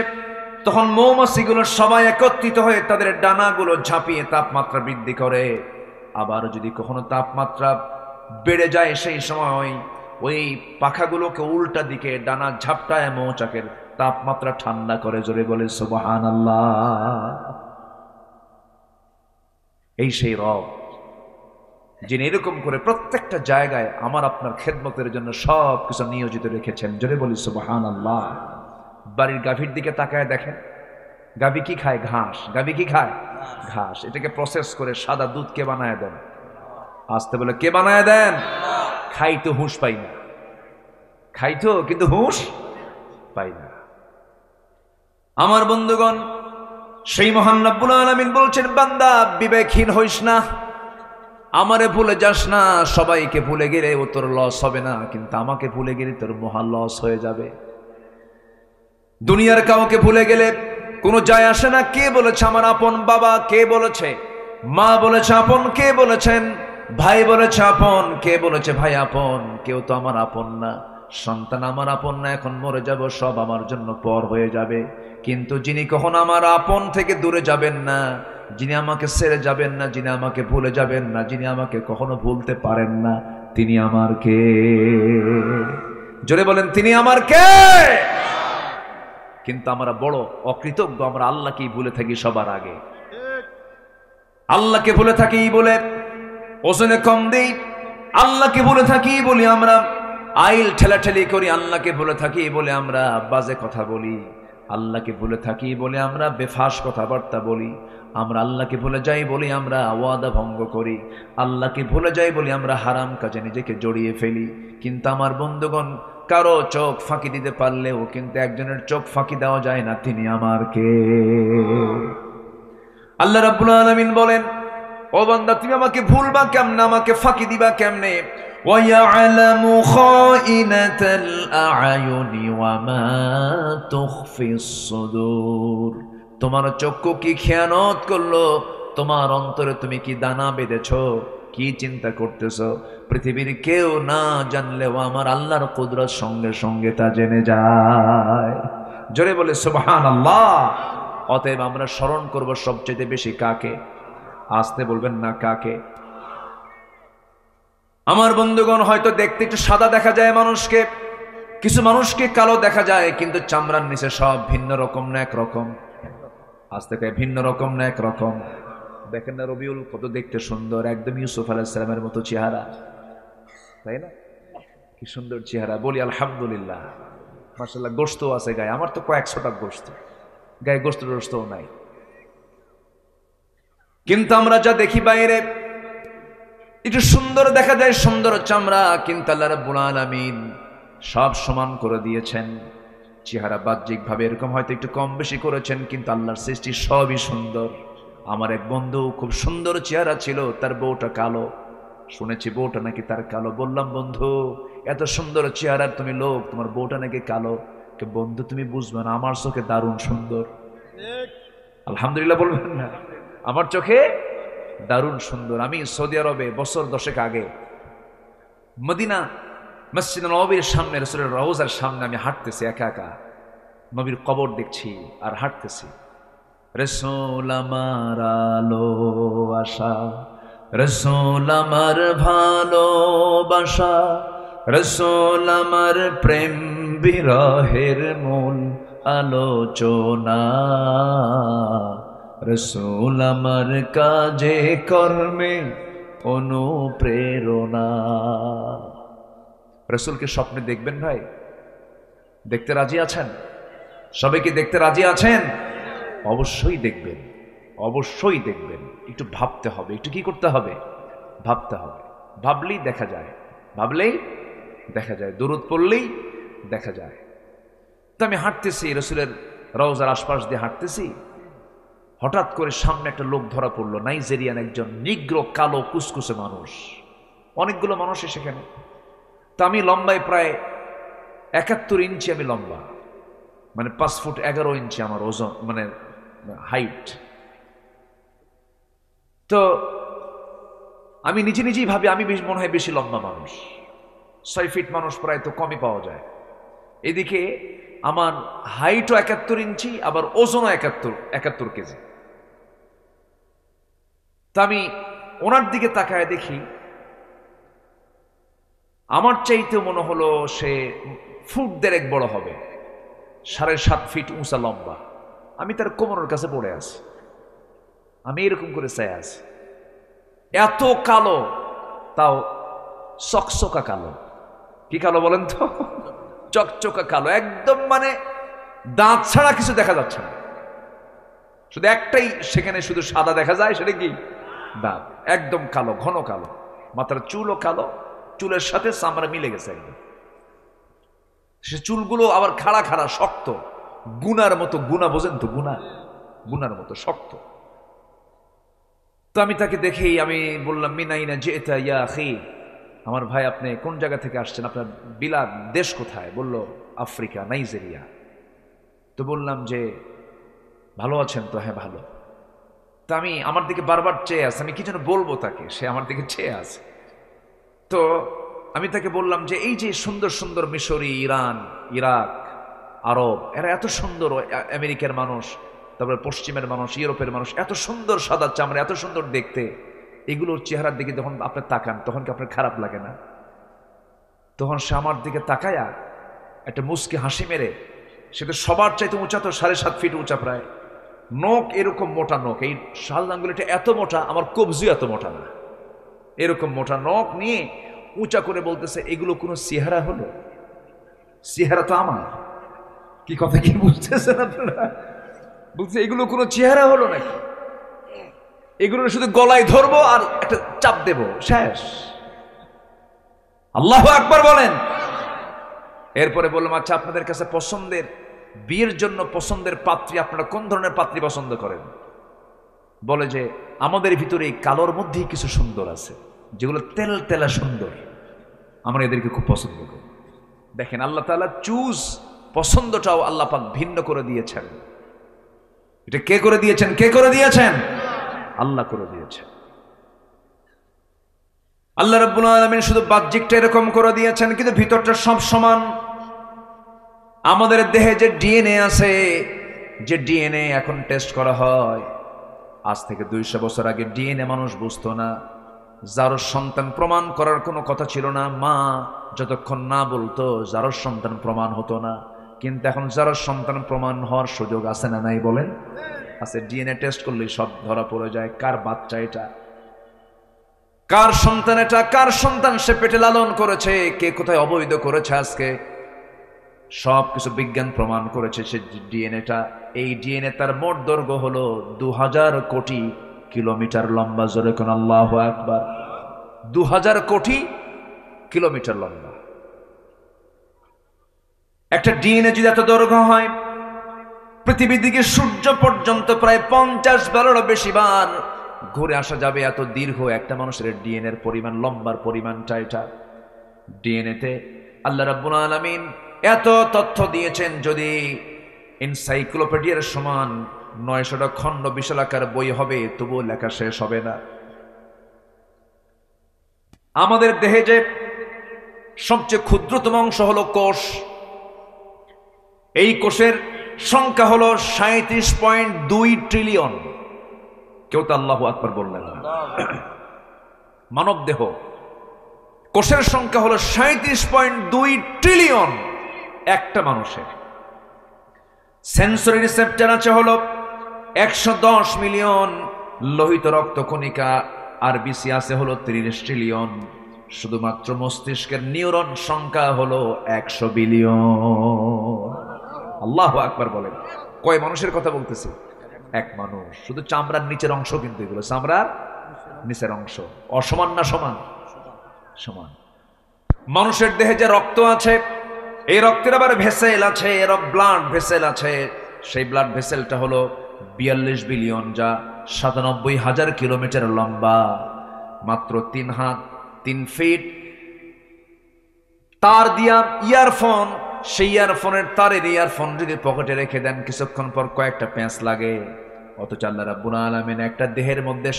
তখন মৌমাছিগুলো সবাই একত্রিত হয়ে তাদের ডানাগুলো ঝাঁপিয়ে তাপমাত্রা বৃদ্ধি করে। আবার যদি কখনো তাপমাত্রা বেড়ে যায়, সেই সময় ওই পাখাগুলোকে উল্টা দিকে ডানা ঝাপটায় মৌচাকের তাপমাত্রা ঠান্ডা করে। জোরে বলে সুবহানাল্লাহ। এই সেই রব যিনি এরকম করে প্রত্যেকটা জায়গায় আমার আপনার খেদমতের জন্য সব কিছু নিয়োজিত রেখেছেন। জোরে বলি সুবহানাল্লাহ। বাড়ির গাভীর দিকে তাকায় দেখেন, গাভী কি খায়? ঘাস। গাভী কি খায়? ঘাস। এটাকে প্রসেস করে সাদা দুধ কে বানায় দেন? আসতে বলে কে বানায় দেন? খাইতো হুঁশ পাই না, খাইতো কিন্তু হুঁশ পাই না। আমার বন্ধুগণ, সেই মহান রব্বুল আলামিন বলছেন, বান্দা বিবেকহীন হইস না, আমারে ভুলে যাস না। সবাইকে ভুলে গেলে ও তোর লস হবে না, কিন্তু আমাকে ভুলে গেলে তোর মহা লস হয়ে যাবে। দুনিয়ার কাউকে ভুলে গেলে কোনো যায় আসে না। কে বলেছে আমার আপন বাবা? কে বলেছে? মা বলেছে আপন? কে বলেছেন? ভাই বলেছে আপন? কে বলেছে ভাই আপন? কেউ তো আমার আপন না। সন্তান আমার আপন না, এখন মরে যাব, সব আমার জন্য পর হয়ে যাবে। কিন্তু যিনি কখনো আমার আপন থেকে দূরে যাবেন না, যিনি আমাকে ছেড়ে যাবেন না, যিনি আমাকে ভুলে যাবেন না, যিনি আমাকে কখনো ভুলতে পারেন না, তিনি আমার কে? জোরে বলেন, তিনি আমার কে? কিন্তু আমরা বড় অকৃতজ্ঞ, আমরা আল্লাহকেই ভুলে থাকি সবার আগে। আল্লাহকে ভুলে থাকি বলে ওজনে কম দেই, আল্লাহকে ভুলে থাকি বলি আমরা আইল ঠেলাঠেলি করি, আল্লাহকে ভুলে থাকি বলে আমরা বাজে কথা বলি, আল্লাহকে ভুলে থাকি বলে আমরা বেফাস কথাবার্তা বলি, আমরা আল্লাহকে ভুলে যাই বলি আমরা ওয়াদা ভঙ্গ করি, আল্লাহকে ভুলে যাই বলি আমরা হারাম কাজে নিজেকে জড়িয়ে ফেলি। কিন্তু আমার বন্ধুগণ, কারো চোখ ফাঁকি দিতে পারলেও কিন্তু একজনের চোখ ফাঁকি দেওয়া যায় না, তিনি আমার কে? আল্লাহ রাব্বুল আলামিন বলেন, ও বান্দা, তুমি আমাকে ভুলবা কেমনে, আমাকে ফাঁকি দিবা কেমনে? وَيَعْلَمُ خَائِنَةَ الْأَعْيُنِ وَمَا تُخْفِي الصُّدُورُ। তোমার চক্ষু কি খেয়ানত করলো? তোমার অন্তরে তুমি কি দানা বেঁধেছো? কি চিন্তা করতেছো? পৃথিবীর কেউ না জানলেও আমার আল্লাহর কুদরত সঙ্গে সঙ্গে তা জেনে যায়। জোরে বলে সুবহানাল্লাহ। অতএব আমরা স্মরণ করব সবচেয়ে বেশি কাকে? আসতে বলবেন না, কাকে? আমার বন্ধুগণ, হয়তো দেখতে একটু সাদা দেখা যায় মানুষকে, কিছু মানুষকে কালো দেখা যায়, কিন্তু চামড়ার নিচে সব ভিন্ন রকম না একরকম। আজ থেকে ভিন্ন রকম না একরকম। দেখেন না রবিউল কত দেখতে সুন্দর, একদম ইউসুফ আলাইহিস সালামের মতো চেহারা, তাই না? কি সুন্দর চেহারা, বলি আলহামদুলিল্লাহ। মাশাআল্লাহ গোশত আছে গায়ে, আমার তো কয়েকশোটা গোশত, গায়ে গোশত টোশতও নাই। কিন্তু আমরা যা দেখি বাইরে একটু সুন্দর দেখা যায়, সুন্দর চামড়া, কিন্তু আল্লাহ রাব্বুল আলামিন সব সমান করে দিয়েছেন। চেহারা বাহ্যিক ভাবে এরকম হয়তো একটু কম বেশি করেছেন, কিন্তু আল্লাহর সৃষ্টি সবই সুন্দর। আমার এক বন্ধু খুব সুন্দর চেহারা ছিল, তার বউটা কালো। শুনেছি বউটা নাকি তার কালো। বললাম, বন্ধু এত সুন্দর চেহারার তুমি লোক, তোমার বউটা নাকি কালো? বন্ধু তুমি বুঝবে না, আমার চোখে দারুণ সুন্দর। আলহামদুলিল্লাহ বলবেন না? আমার চোখে দারুণ সুন্দর। আমি সৌদি আরবে বছর 10 আগে মদিনা মসজিদ নববীর সামনে, রাসূলের রওজার সামনে আমি হাঁটতেছি একা একা, নবীর কবর দেখছি আর হাঁটতেছি। রাসূল আমার আলো আশা, রাসূল আমার ভালোবাসা, রাসূল আমার প্রেম বিরহের মূল আলোচনা, রাসূল আমার কাজে কর্মে অনুপ্রেরণা। রাসূলকে স্বপ্নে দেখবেন ভাই? দেখতে রাজি আছেন? সবাই কি দেখতে রাজি আছেন? অবশ্যই দেখবেন, অবশ্যই দেখবেন। একটু ভাবতে হবে, একটু কি করতে হবে? ভাবতে হবে। ভাবলেই দেখা যায়, ভাবলেই দেখা যায়, দরুদ পড়লেই দেখা যায়। তো আমি হাঁটতেছি, রাসূলের রওজার আশপাশ দিয়ে হাঁটতেছি, হঠাৎ করে সামনে একটা লোক ধরা পড়লো, নাইজেরিয়ান একজন নিগ্রো কালো কুসকুসে মানুষ, অনেকগুলো মানুষ সেখানে। তো আমি লম্বায় প্রায় 71 ইঞ্চি আমি লম্বা, মানে 5 ফুট 11 ইঞ্চি আমার ওজন, মানে হাইট। তো আমি নিজেই ভাবি আমি মনে হয় বেশি লম্বা মানুষ, 6 ফিট মানুষ প্রায় তো কমই পাওয়া যায়। এদিকে আমার হাইটও 71 ইঞ্চি, আবার ওজনও 71 কেজি। তা আমি ওনার দিকে তাকায় দেখি আমার চাইতে মনে হলো সে ফুট 1.5 বড় হবে, 7.5 ফিট উঁচা লম্বা। আমি তার কোমরের কাছে পড়ে আছি, আমি এরকম করে চাই আছি। এত কালো, তাও চকচকা কালো। কি কালো বলেন তো? চকচকা কালো একদম, মানে দাঁত ছাড়া কিছু দেখা যাচ্ছে না, শুধু একটাই সেখানে শুধু সাদা দেখা যায়, সেটা কি? দাঁত। একদম কালো, ঘন কালো। মাথার চুলও কালো, চুলের সাথে চামড়া মিলে গেছে একদম। সে চুলগুলো আবার খাড়া খাড়া শক্ত, গুনার মতো। গুনা বোঝেন তো? গুনার মতো শক্ত। তো আমি তাকে দেখেই আমি বললাম, মিনাইনা যেতা ইয়া আখি, আমার ভাই আপনি কোন জায়গা থেকে আসছেন, আপনার বিলাদ দেশ কোথায়? বলল আফ্রিকা, নাইজেরিয়া। তো বললাম যে ভালো আছেন তো? হ্যাঁ ভালো। তা আমি আমার দিকে বারবার চেয়ে আছে, আমি কি যেন বলবো তাকে, সে আমার দিকে চেয়ে আছে। তো আমি তাকে বললাম যে এই যে সুন্দর সুন্দর মিশরি, ইরান, ইরাক, আরব, এরা এত সুন্দর, আমেরিকার মানুষ, তারপরে পশ্চিমের মানুষ, ইউরোপের মানুষ, এত সুন্দর সাদা চামড়া, এত সুন্দর দেখতে, এগুলোর চেহারার দিকে যখন আপনি তাকান তখন কি আপনার খারাপ লাগে না? তখন সে আমার দিকে তাকায়া একটা মুচকি হাসি মেরে, সেটা সবার চাইতে উঁচা, তো 7.5 ফিট উঁচা প্রায়, নখ এরকম মোটা নখ, এই শাল আঙ্গুলিটা এত মোটা, আমার কবজি এত মোটা না, এরকম মোটা নখ নিয়ে উঁচা করে বলতেছে, এগুলো কোনো চেহারা হলো? চেহারা তো আমার। কি কথা কি বুঝতেছেন আপনারা? বলছে এগুলো কোনো চেহারা হলো নাকি? এগুলো শুধু গলায় ধরবো আর একটা চাপ দেব, শেষ। আল্লাহু আকবার বলেন। এরপরে বললাম, আচ্ছা আপনাদের কাছে পছন্দের, বিয়ের জন্য পছন্দের পাত্রী, আপনারা কোন ধরনের পাত্রী পছন্দ করেন? বলে যে আমাদের ভিতরে এই কালোর মধ্যেই কিছু সুন্দর আছে, যেগুলো তেল তেলা সুন্দর, আমরা এদেরকে খুব পছন্দ করি। দেখেন আল্লাহ তাআলা চুজ, পছন্দটাও আল্লাহ পাক ভিন্ন করে দিয়েছেন। এটা কে করে দিয়েছেন? কে করে দিয়েছেন? আল্লাহ করে দিয়েছেন। আল্লাহ রাব্বুল আলামিন শুধু বাহ্যিকটা এরকম করে দিয়েছেন, কিন্তু ভিতরটা সব সমান। আমাদের দেহে যে ডিএনএ আছে, যে ডিএনএ এখন টেস্ট করা হয়, আজ থেকে 200 বছর আগে ডিএনএ মানুষ বুঝতো না। যার সন্তান প্রমাণ করার কোনো কথা ছিল না, মা যতক্ষণ না বলতো যার সন্তান প্রমাণ হতো না। কিন্তু এখন যার সন্তান প্রমাণ হওয়ার সুযোগ আছে না নাই বলেন? আছে। ডিএনএ টেস্ট করলেই সব ধরা পড়ে যায়, কার বাচ্চা এটা, কার সন্তান এটা, কার সন্তান সে পেটে লালন করেছে, কে কোথায় অবৈধ করেছে, আজকে সবকিছু বিজ্ঞান প্রমাণ করেছে সে ডিএনএটা, এই ডিএনএ তার মোট দৈর্ঘ্য হলো 2000 কোটি কিলোমিটার লম্বা। জোরে কোন আল্লাহু আকবার। 2000 কোটি কিলোমিটার লম্বা একটা ডিএনএ যদি এত দৈর্ঘ্য হয়, পৃথিবী দিকে সূর্য পর্যন্ত প্রায় 50 বারেরও বেশি বার ঘুরে আসা যাবে। এত দীর্ঘ একটা মানুষের ডিএনএর পরিমাণ, লম্বার পরিমাণটা এটা। ডিএনএতে আল্লাহ রাব্বুল আলামিন এত তথ্য দিয়েছেন, যদি এনসাইক্লোপিডিয়ার সমান 900টা খণ্ড বিশালাকার বই হবে তবুও লেখা শেষ হবে না। আমাদের দেহে যে সবচেয়ে ক্ষুদ্রতম অংশ হলো কোষ, এই কোষের সংখ্যা হলো 37.2 ট্রিলিয়ন। কেউ তো আল্লাহু আকবার বললেন না। মানব দেহ কোষের সংখ্যা হলো 37.2 ট্রিলিয়ন একটা মানুষের। সেন্সরি রিসেপ্টর আছে হলো 110 মিলিয়ন, লোহিত রক্তকণিকা আরবিসি আছে হলো 30 ট্রিলিয়ন। শুধুমাত্র মস্তিষ্কের নিউরন সংখ্যা হলো 100 বিলিয়ন। আল্লাহু আকবার বলেন। কয় মানুষের কথা বলতেছি? এক মানুষ। শুধু চামড়ার নিচের অংশ, কিন্তু এগুলো চামড়ার নিচের অংশ। অসমান না সমান? সমান। মানুষের দেহে যে রক্ত আছে, এই রক্তের আবার ভেসেল আছে, এর ব্লাড ভেসেল আছে। সেই ব্লাড ভেসেলটা হলো 42 বিলিয়ন, যা 97,000 কিলোমিটার লম্বা। মাত্র 3 হাত 3 ফিট তার দিয়া ইয়ারফোন, সেই ইয়ারফোনের তারের ইয়ারফোন যদি পকেটে রেখে দেন, কিছুক্ষণ পর কয়েকটা প্যাঁচ লাগে। অথচ আল্লাহ রাব্বুল আলামিন একটা দেহের মধ্যে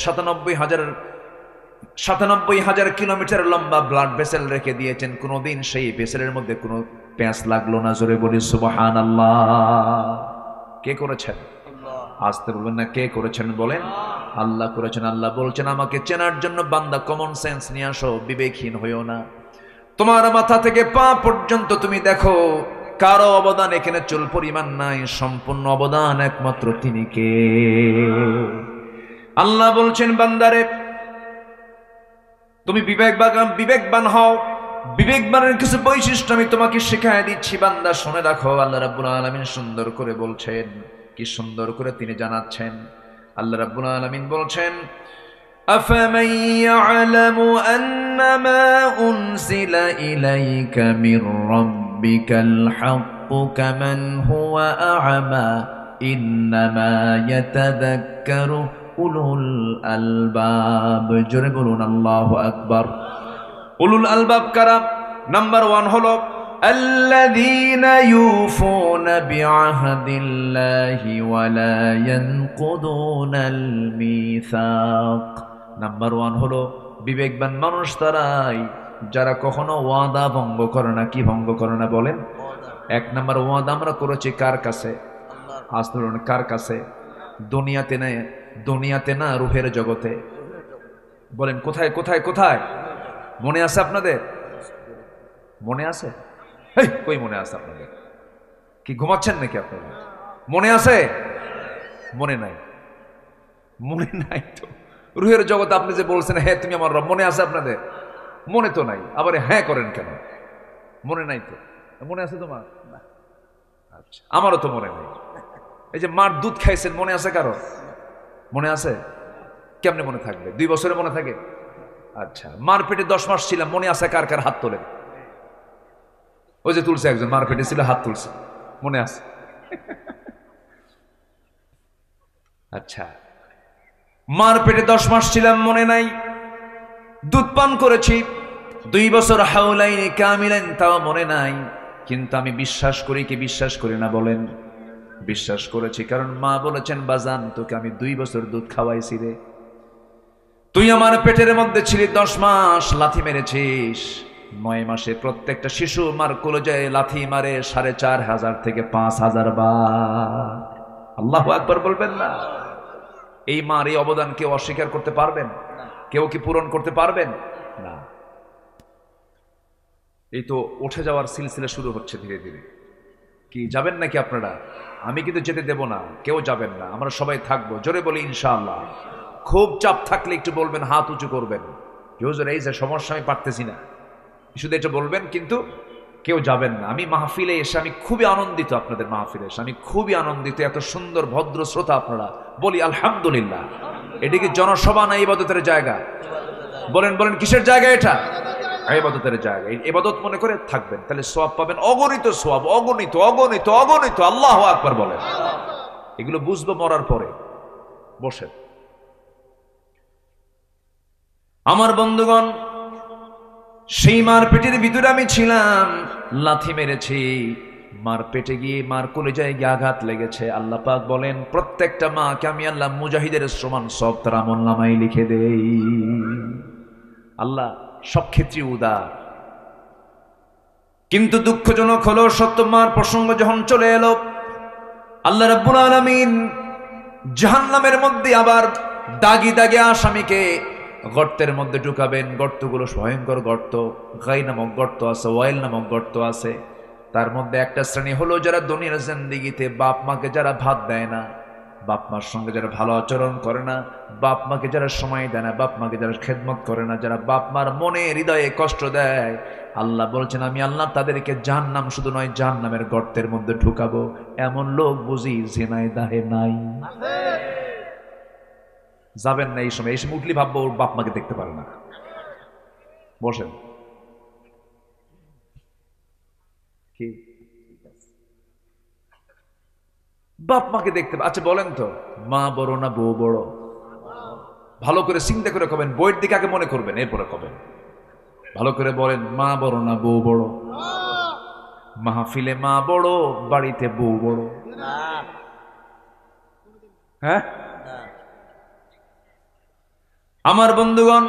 97,000 কিলোমিটার লম্বা ব্লাড ভেসেল রেখে দিয়েছেন। কোনোদিন সেই ভেসেলের মধ্যে কোনো প্যাঁচ লাগলো না। জোরে বলি সুবহানাল্লাহ। কে করেছেন? আসতে বলবেন না, কে করেছেন বলেন? আল্লাহ করেছেন। আল্লাহ বলছেন, আমাকে চেনার জন্য বান্দা কমন সেন্স নিয়ে আসো, বিবেকহীন হইও না। তোমার মাথা থেকে পা পর্যন্ত তুমি দেখো, কারো অবদান এখানে চুল পরিমাণ নাই, সম্পূর্ণ অবদান একমাত্র তিনি কে? আল্লাহ বলছেন, বান্দারে তুমি বিবেকবান হও। বিবেকবানের কিছু বৈশিষ্ট্য আমি তোমাকে শেখায় দিচ্ছি, বান্দা শুনে রাখো। আল্লাহ রাব্বুল আলামিন সুন্দর করে বলছেন, কি সুন্দর করে তিনি জানাচ্ছেন। আল্লাহ রাব্বুল আলামিন বলছেন, أفمن يعلم أنما أنزل إليك من ربك الحق كمن هو أعمى إنما يتذكر أولو الألباب। জোরে বলুন আল্লাহু আকবার। উলুল আলবাব কারা? নাম্বার 1 হলো الذين يوفون بعهد الله ولا ينقضون الميثاق। নাম্বার 1 হলো বিবেকবান মানুষ তারাই যারা কখনো ওয়াদা ভঙ্গ করে না। কি ভঙ্গ করে না বলেন? 1 নাম্বার ওয়াদা আমরা করেছি কার কাছে? আসতে বলুন কার কাছে? দুনিয়াতে না, রূহের জগতে। বলেন কোথায় কোথায় কোথায়? মনে আছে আপনাদের? মনে আছে? কই মনে আছে আপনাদের? কি ঘুমাচ্ছেন নাকি আপনারা? মনে আছে? মনে নাই? মনে নাই তো। রূহের জগৎ আপনি যে বলছেন, হ্যাঁ তুমি আমার রব, মনে আছে আপনাদের? মনে তো নাই, আবার হ্যাঁ করেন কেন? মনে নাই তো। মনে আছে তোমার? আচ্ছা, আমারও তো মনে নাই। এই যে মার দুধ খাইছেন, মনে আছে কারো? মনে আছে? কেমনে মনে থাকবে? 2 বছরে মনে থাকে? আচ্ছা, মার পেটে 10 মাস ছিলাম, মনে আছে কার কার? হাত তোলে। ওই যে তুলছে একজন, মার পেটে ছিল, হাত তুলছে, মনে আছে? আচ্ছা, মার পেটে 10 মাস ছিলাম, মনে নাই। দুধ পান করেছি 2 বছর, হাওলাইনি কামিলাইন, তাও মনে নাই। কিন্তু আমি বিশ্বাস করি কি বিশ্বাস করি না বলেন? বিশ্বাস করেছি, কারণ মা বলেছেন, বাজান তোকে আমি 2 বছর দুধ খাওয়াইছি রে। তুই আমার পেটের মধ্যে ছিলি 10 মাস, লাথি মেরেছিস। 9 মাসে প্রত্যেকটা শিশু মার কলেজায় লাথি মারে 4,500 থেকে 5,000 বার। আল্লাহু আকবার বলবেন না? এই মার এই অবদান কেউ অস্বীকার করতে পারবেন? কেউ কি পূরণ করতে পারবেন? না। এই তো উঠে যাওয়ার সিলসিলা শুরু হচ্ছে ধীরে ধীরে। কি যাবেন নাকি আপনারা? আমি কিন্তু যেতে দেব না, কেউ যাবেন না, আমরা সবাই থাকবো। জোরে বলি ইনশাআল্লাহ। খুব চাপ থাকলে একটু বলবেন, হাত উঁচু করবেন, হুজুর এই যে সমস্যা, আমি পারতেছি না, শুধু এটা বলবেন, কিন্তু কেউ যাবেন না। আমি মাহফিলে এসে আমি খুবই আনন্দিত, আপনাদের মাহফিলে এসে আমি খুবই আনন্দিত। এত সুন্দর ভদ্র শ্রোতা আপনারা, বলি আলহামদুলিল্লাহ। এটি কি জনসভা না ইবাদতের জায়গা? বলেন বলেন, কিসের জায়গা এটা? ইবাদতের জায়গা। ইবাদত মনে করে থাকবেন, তাহলে সওয়াব পাবেন, অগণিত সওয়াব, অগণিত অগণিত অগণিত। আল্লাহু আকবার বলেন। এগুলো বুঝবো মরার পরে। বসেন। আমার বন্ধুগণ, সেই মার পেটের ভিতরে আমি ছিলাম, লাথি মেরেছি, মার পেটে গিয়ে মার কলিজায় গিয়ে আঘাত লেগেছে। আল্লাহ পাক বলেন, প্রত্যেকটা মাকে আমি আল্লাহ মুজাহিদের সমান সব তার আমলনামায় লিখে দেই। আল্লাহ সব ক্ষেত্রে উদার। কিন্তু দুঃখজনক হলো, সত্য মার প্রসঙ্গ যখন চলে এলো, আল্লাহ রাব্বুল আলামিন জাহান্নামের মধ্যে আবার দাগি দাগে আসামিকে গর্তের মধ্যে ঢুকাবেন। গর্তগুলো ভয়ঙ্কর গর্ত, গাই নামক গর্ত আছে, ওয়াইল নামক গর্ত আছে। তার মধ্যে একটা শ্রেণী হলো যারা দুনিয়ার জিন্দেগিতে বাপ মাকে যারা ভাত দেয় না, বাপ মার সঙ্গে যারা ভালো আচরণ করে না, বাপ মাকে যারা সময় দেয় না, বাপ মাকে যারা খেদমত করে না, যারা বাপ মার মনে হৃদয়ে কষ্ট দেয়, আল্লাহ বলছেন আমি আল্লাহ তাদেরকে জাহান্নাম শুধু নয় জাহান্নামের গর্তের মধ্যে ঢুকাবো। এমন লোক বুঝি জিনায় দাহে নাই? যাবেন না এই সময়। এই সময় উঠলি ভাববো ওর বাপ মাকে দেখতে পারে না। বসেন। কি বাপ মাকে দেখতে? আচ্ছা বলেন তো, মা বড় না বউ বড়? ভালো করে চিন্তা করে কবেন, বইয়ের দিকে আগে মনে করবেন, এরপরে কবেন। ভালো করে বলেন, মা বড় না বউ বড়? মাহফিলে মা বড়, বাড়িতে বউ বড়? হ্যাঁ আমার বন্ধুগণ,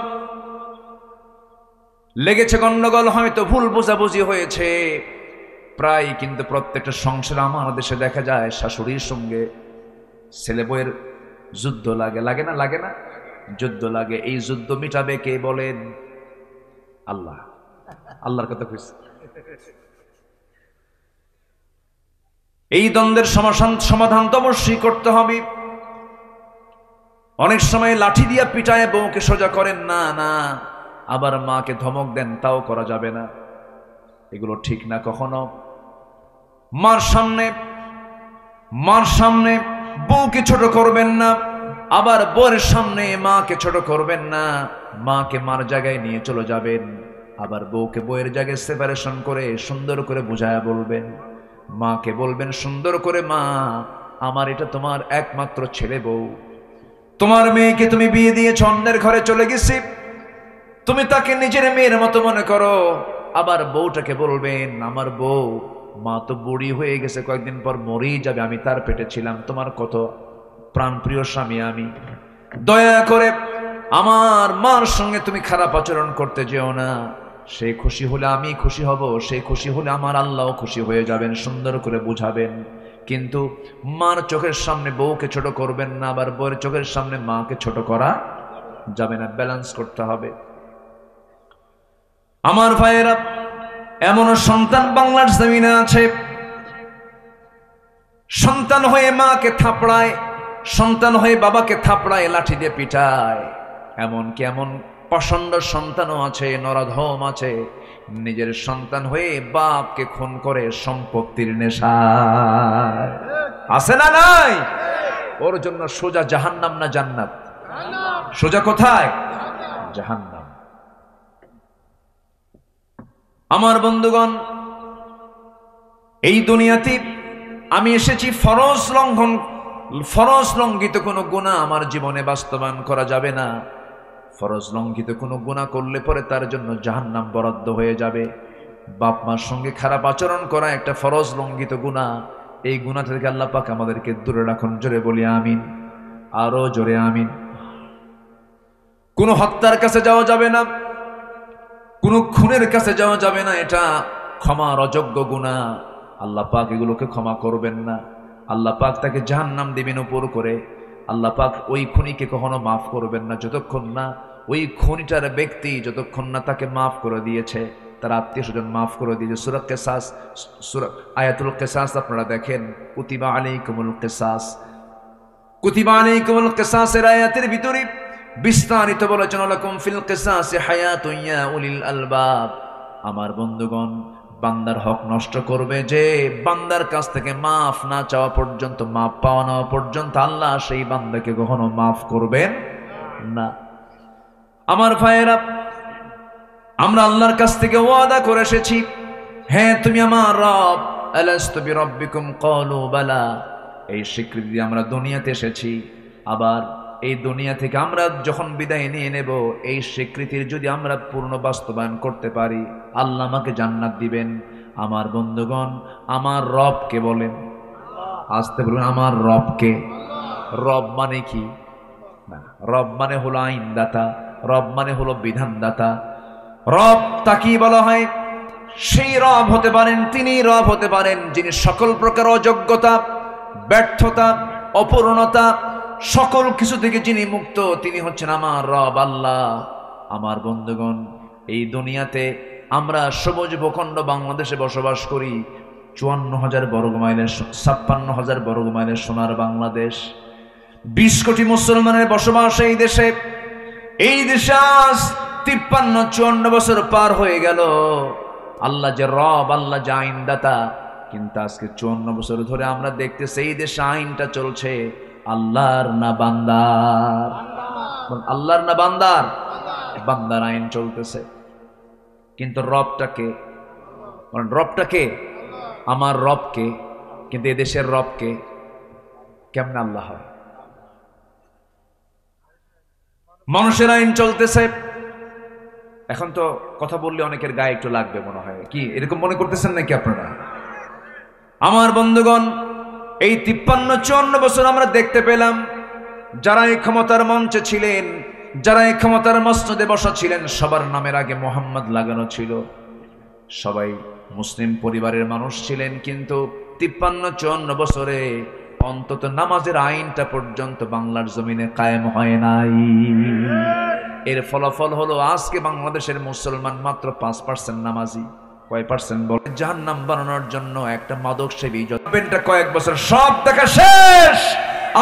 লেগেছে গন্ডগোল, হয়তো ভুল বোঝাবুঝি হয়েছে প্রায়। কিন্তু প্রত্যেকটা সংসারে আমার দেশে দেখা যায় শাশুড়ির সঙ্গে ছেলে বউয়ের যুদ্ধ লাগে। লাগে না? লাগে না? যুদ্ধ লাগে। এই যুদ্ধ মিটাবে কে বলেন? আল্লাহ। আল্লাহর কথা কইছে। এই দ্বন্দ্বের সমাধান তো অবশ্যই করতে হবে। অনেক সময় লাঠি দিয়া পিটায় বউকে সোজা করেন না, না, আবার মাকে ধমক দেন, তাও করা যাবে না। এগুলো ঠিক না কখনো। মার সামনে বউকে ছোট করবেন না, আবার বউয়ের সামনে মাকে ছোট করবেন না। মাকে মার জায়গায় নিয়ে চলে যাবেন, আবার বউকে বউয়ের জায়গায় সেপারেশন করে সুন্দর করে বুঝায়া বলবেন। মাকে বলবেন সুন্দর করে, মা আমার এটা তোমার একমাত্র ছেলে বউ, তোমার মেয়েকে তুমি বিয়ে দিয়েছ, অন্যের ঘরে চলে গেছি, তুমি তাকে নিজের মেয়ের মতো মনে করো। আবার বউটাকে বলবেন, আমার বউ, মা তো বুড়ি হয়ে গেছে, কয়েকদিন পর মরেই যাবে, আমি তার পেটে ছিলাম, তোমার কত প্রাণপ্রিয় স্বামী আমি, দয়া করে আমার মার সঙ্গে তুমি খারাপ আচরণ করতে যেও না। সে খুশি হলে আমি খুশি হব, সে খুশি হলে আমার আল্লাহ খুশি হয়ে যাবেন। সুন্দর করে বুঝাবেন। কিন্তু মার চোখের সামনে বউকে ছোট করবেন না, আবার বউয়ের চোখের সামনে মাকে ছোট করা যাবে না। ব্যালেন্স করতে হবে। আমার ভাইয়েরা, এমন সন্তান বাংলার জমিনে আছে, সন্তান হয়ে মাকে থাপড়ায়, সন্তান হয়ে বাবাকে থাপড়ায়, লাঠি দিয়ে পিটায়। এমনকি এমন প্রচন্ড সন্তানও আছে, নরাধম আছে, নিজের সন্তান হয়ে বাপকে খুন করে সম্পত্তির নেশায়। আছে না নাই? ওর জন্য সোজা জাহান্নাম না জান্নাত? সোজা কোথায়? জাহান্নাম। আমার বন্ধুগণ, এই দুনিয়াতে আমি এসেছি ফরজ লঙ্ঘিত কোনো গুনাহ আমার জীবনে বাস্তবায়ন করা যাবে না। ফরজ লঙ্ঘিত কোনো গুনাহ করলে পরে তার জন্য জাহান্নাম বরাদ্দ হয়ে যাবে। বাপ মার সঙ্গে খারাপ আচরণ করা একটা ফরজ লঙ্ঘিত গুনাহ। এই গুনাহ থেকে আল্লাহ পাক আমাদেরকে দূরে রাখুন। জোরে বলি আমিন, আরো জোরে আমিন। কোনো হত্যার কাছে যাওয়া যাবে না, কোনো খুনের কাছে যাওয়া যাবে না, এটা ক্ষমার অযোগ্য গুনাহ। আল্লাহ পাক এগুলোকে ক্ষমা করবেন না। আল্লাহ পাক তাকে জাহান্নাম দিবেন উপর করে। আল্লাহ পাক ওই খুনিকে কখনো মাফ করবেন না যতক্ষণ না ওই খুনিটার ব্যক্তি, যতক্ষণ না তাকে মাফ করে দিয়েছে, তার আত্মীয় স্বজন মাফ করে দিয়েছে। সূরা কিসাস, সূরা আয়াতুল কিসাস আপনারা দেখেন, কুতিবা আলাইকুমুল কিসাস, কুতিবা আলাইকুমুল কিসাসের আয়াতের ভিতরে বিস্তারিত বলেছেন, লাকুম ফিল কিসাসি হায়াতুন ইয়া উলিল আলবাব। আমার বন্ধুগণ, বান্দার হক নষ্ট করবে, যে বান্দার কাছ থেকে মাফ না চাওয়া পর্যন্ত, মাফ পাওয়া না পর্যন্ত আল্লাহ সেই বান্দাকে কখনো মাফ করবেন না। আমার ভাইয়েরা, আমরা আল্লাহর কাছ থেকে ওয়াদা করে এসেছি, হ্যাঁ তুমি আমার রব, আলাস্তু বিরাব্বিকুম ক্বালু বালা। এই স্বীকৃতি দিয়ে আমরা দুনিয়াতে এসেছি। আবার এই দুনিয়া থেকে আমরা যখন বিদায় নিয়ে নেব, এই স্বীকৃতির যদি আমরা পূর্ণ বাস্তবায়ন করতে পারি, আল্লাহ আমাকে জান্নাত দিবেন। আমার বন্ধুগণ, আমার রবকে বলেন, আসতে বলুন, আমার রবকে। রব মানে কি? না, রব মানে হলো আইনদাতা, রব মানে হলো বিধানদাতা। রব তাকে বলা হয়, সেই রব হতে পারেন, তিনি রব হতে পারেন যিনি সকল প্রকার অযোগ্যতা, ব্যর্থতা, অপূর্ণতা, সকল কিছু থেকে যিনি মুক্ত, তিনি হচ্ছেন আমার রব আল্লাহ। আমার বন্ধুগণ, এই দুনিয়াতে আমরা সবুজ ভূখণ্ড বাংলাদেশে বসবাস করি। 54,000 বর্গ মাইলের, 56,000 বর্গ মাইলের সোনার বাংলাদেশ। 20 কোটি মুসলমানের বসবাস এই দেশে। এই দেশে আজ 53-54 বছর পার হয়ে গেল। আল্লাহ যে রব, আল্লাহ যে আইনদাতা, কিন্তু আজকে 54 বছর ধরে আমরা দেখতেছি এই দেশে আইনটা চলছে আল্লাহর না বান্দার? আল্লাহর না বান্দার? বান্দার আইন চলতেছে। কিন্তু রবটাকে, রবটাকে, আমার রবকে, কিন্তু এদেশের রবকে কেমনে আল্লাহ হয়? মানুষের আইন চলতেছে। এখন তো কথা বললে অনেকের গায়ে একটু লাগবে মনে হয়, কি এরকম মনে করতেছেন নাকি আপনারা? আমার বন্ধুগণ, এই 53-54 বছর আমরা দেখতে পেলাম, যারা এই ক্ষমতার মঞ্চে ছিলেন, যারা এই ক্ষমতার মসনদে বসা ছিলেন, সবার নামের আগে মোহাম্মদ লাগানো ছিল। সবাই মুসলিম পরিবারের মানুষ ছিলেন, কিন্তু 53-54 বছরে অন্তত নামাজের আইনটা পর্যন্ত বাংলার জমিনে কায়েম হয় নাই। এর ফলাফল হলো আজকে বাংলাদেশের মুসলমান মাত্র 5% নামাজি। কয় পার্সেন্ট? বলে জাহান্নাম বানানোর জন্য একটা মাদক সেবী যতটা কয়েক বছর সব দেখা শেষ।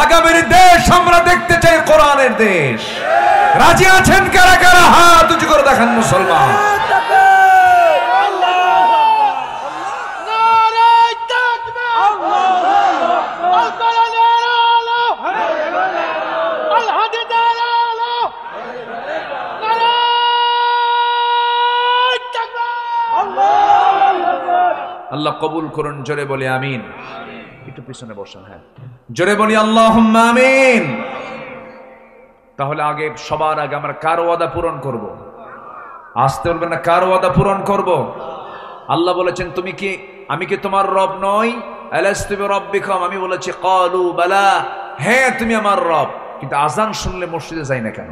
আগামীর দেশ আমরা দেখতে চাই কোরআনের দেশ। রাজি আছেন কারা কারা? হাত উঁচু করে দেখান মুসলমান। আল্লাহ কবুল করুন, জোরে বলি আমিন। একটু পিছনে বসেন, হ্যাঁ, জোরে বলি আল্লাহুম্মা আমিন। তাহলে আগে, সবার আগে আমরা কার ওয়াদা পূরণ করব? আসতে বলবেন না, কার ওয়াদা পূরণ করব? আল্লাহ বলেছেন, তুমি কি, আমি কি তোমার রব নই? আলাস্তু বিরাব্বিকুম, আমি বলেছি ক্বালু বালা, হ্যাঁ তুমি আমার রব। কিন্তু আজান শুনলে মসজিদে যাই না কেন?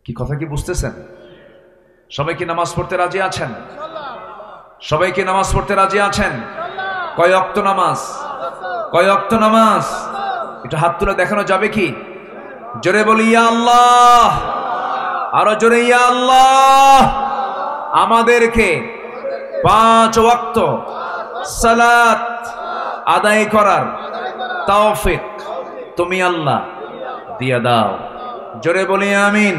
কি কথা কি বুঝতেছেন? সবাই কি নামাজ পড়তে রাজি আছেন? সবাই কি নামাজ পড়তে রাজি আছেন? কয় ওয়াক্ত নামাজ? কয় ওয়াক্ত নামাজ? এটা হাত তুলে দেখানো যাবে কি? জোরে বলি ইয়া আল্লাহ, আরো জোরে ইয়া আল্লাহ। আমাদেরকে 5 ওয়াক্ত সালাত আদায় করার তৌফিক তুমি আল্লাহ দিয়ে দাও। জোরে বলি আমিন,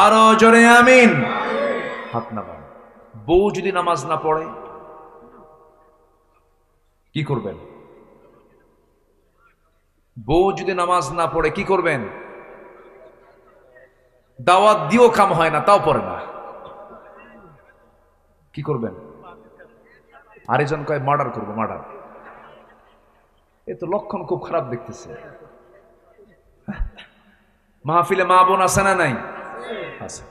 আরো জোরে আমিন। হাত নামান। বউ যদি নামাজ না পড়ে কি করবেন? বউ যদি নামাজ না পড়ে কি করবেন? দাওয়াত দিও কাম হয় না, তাও পড়ে না, কি করবেন? আরেকজন কয় মার্ডার করবো, মার্ডার। এ তো লক্ষণ খুব খারাপ দেখতেছে। মাহফিলে মা বোন আছে না নাই? আছে।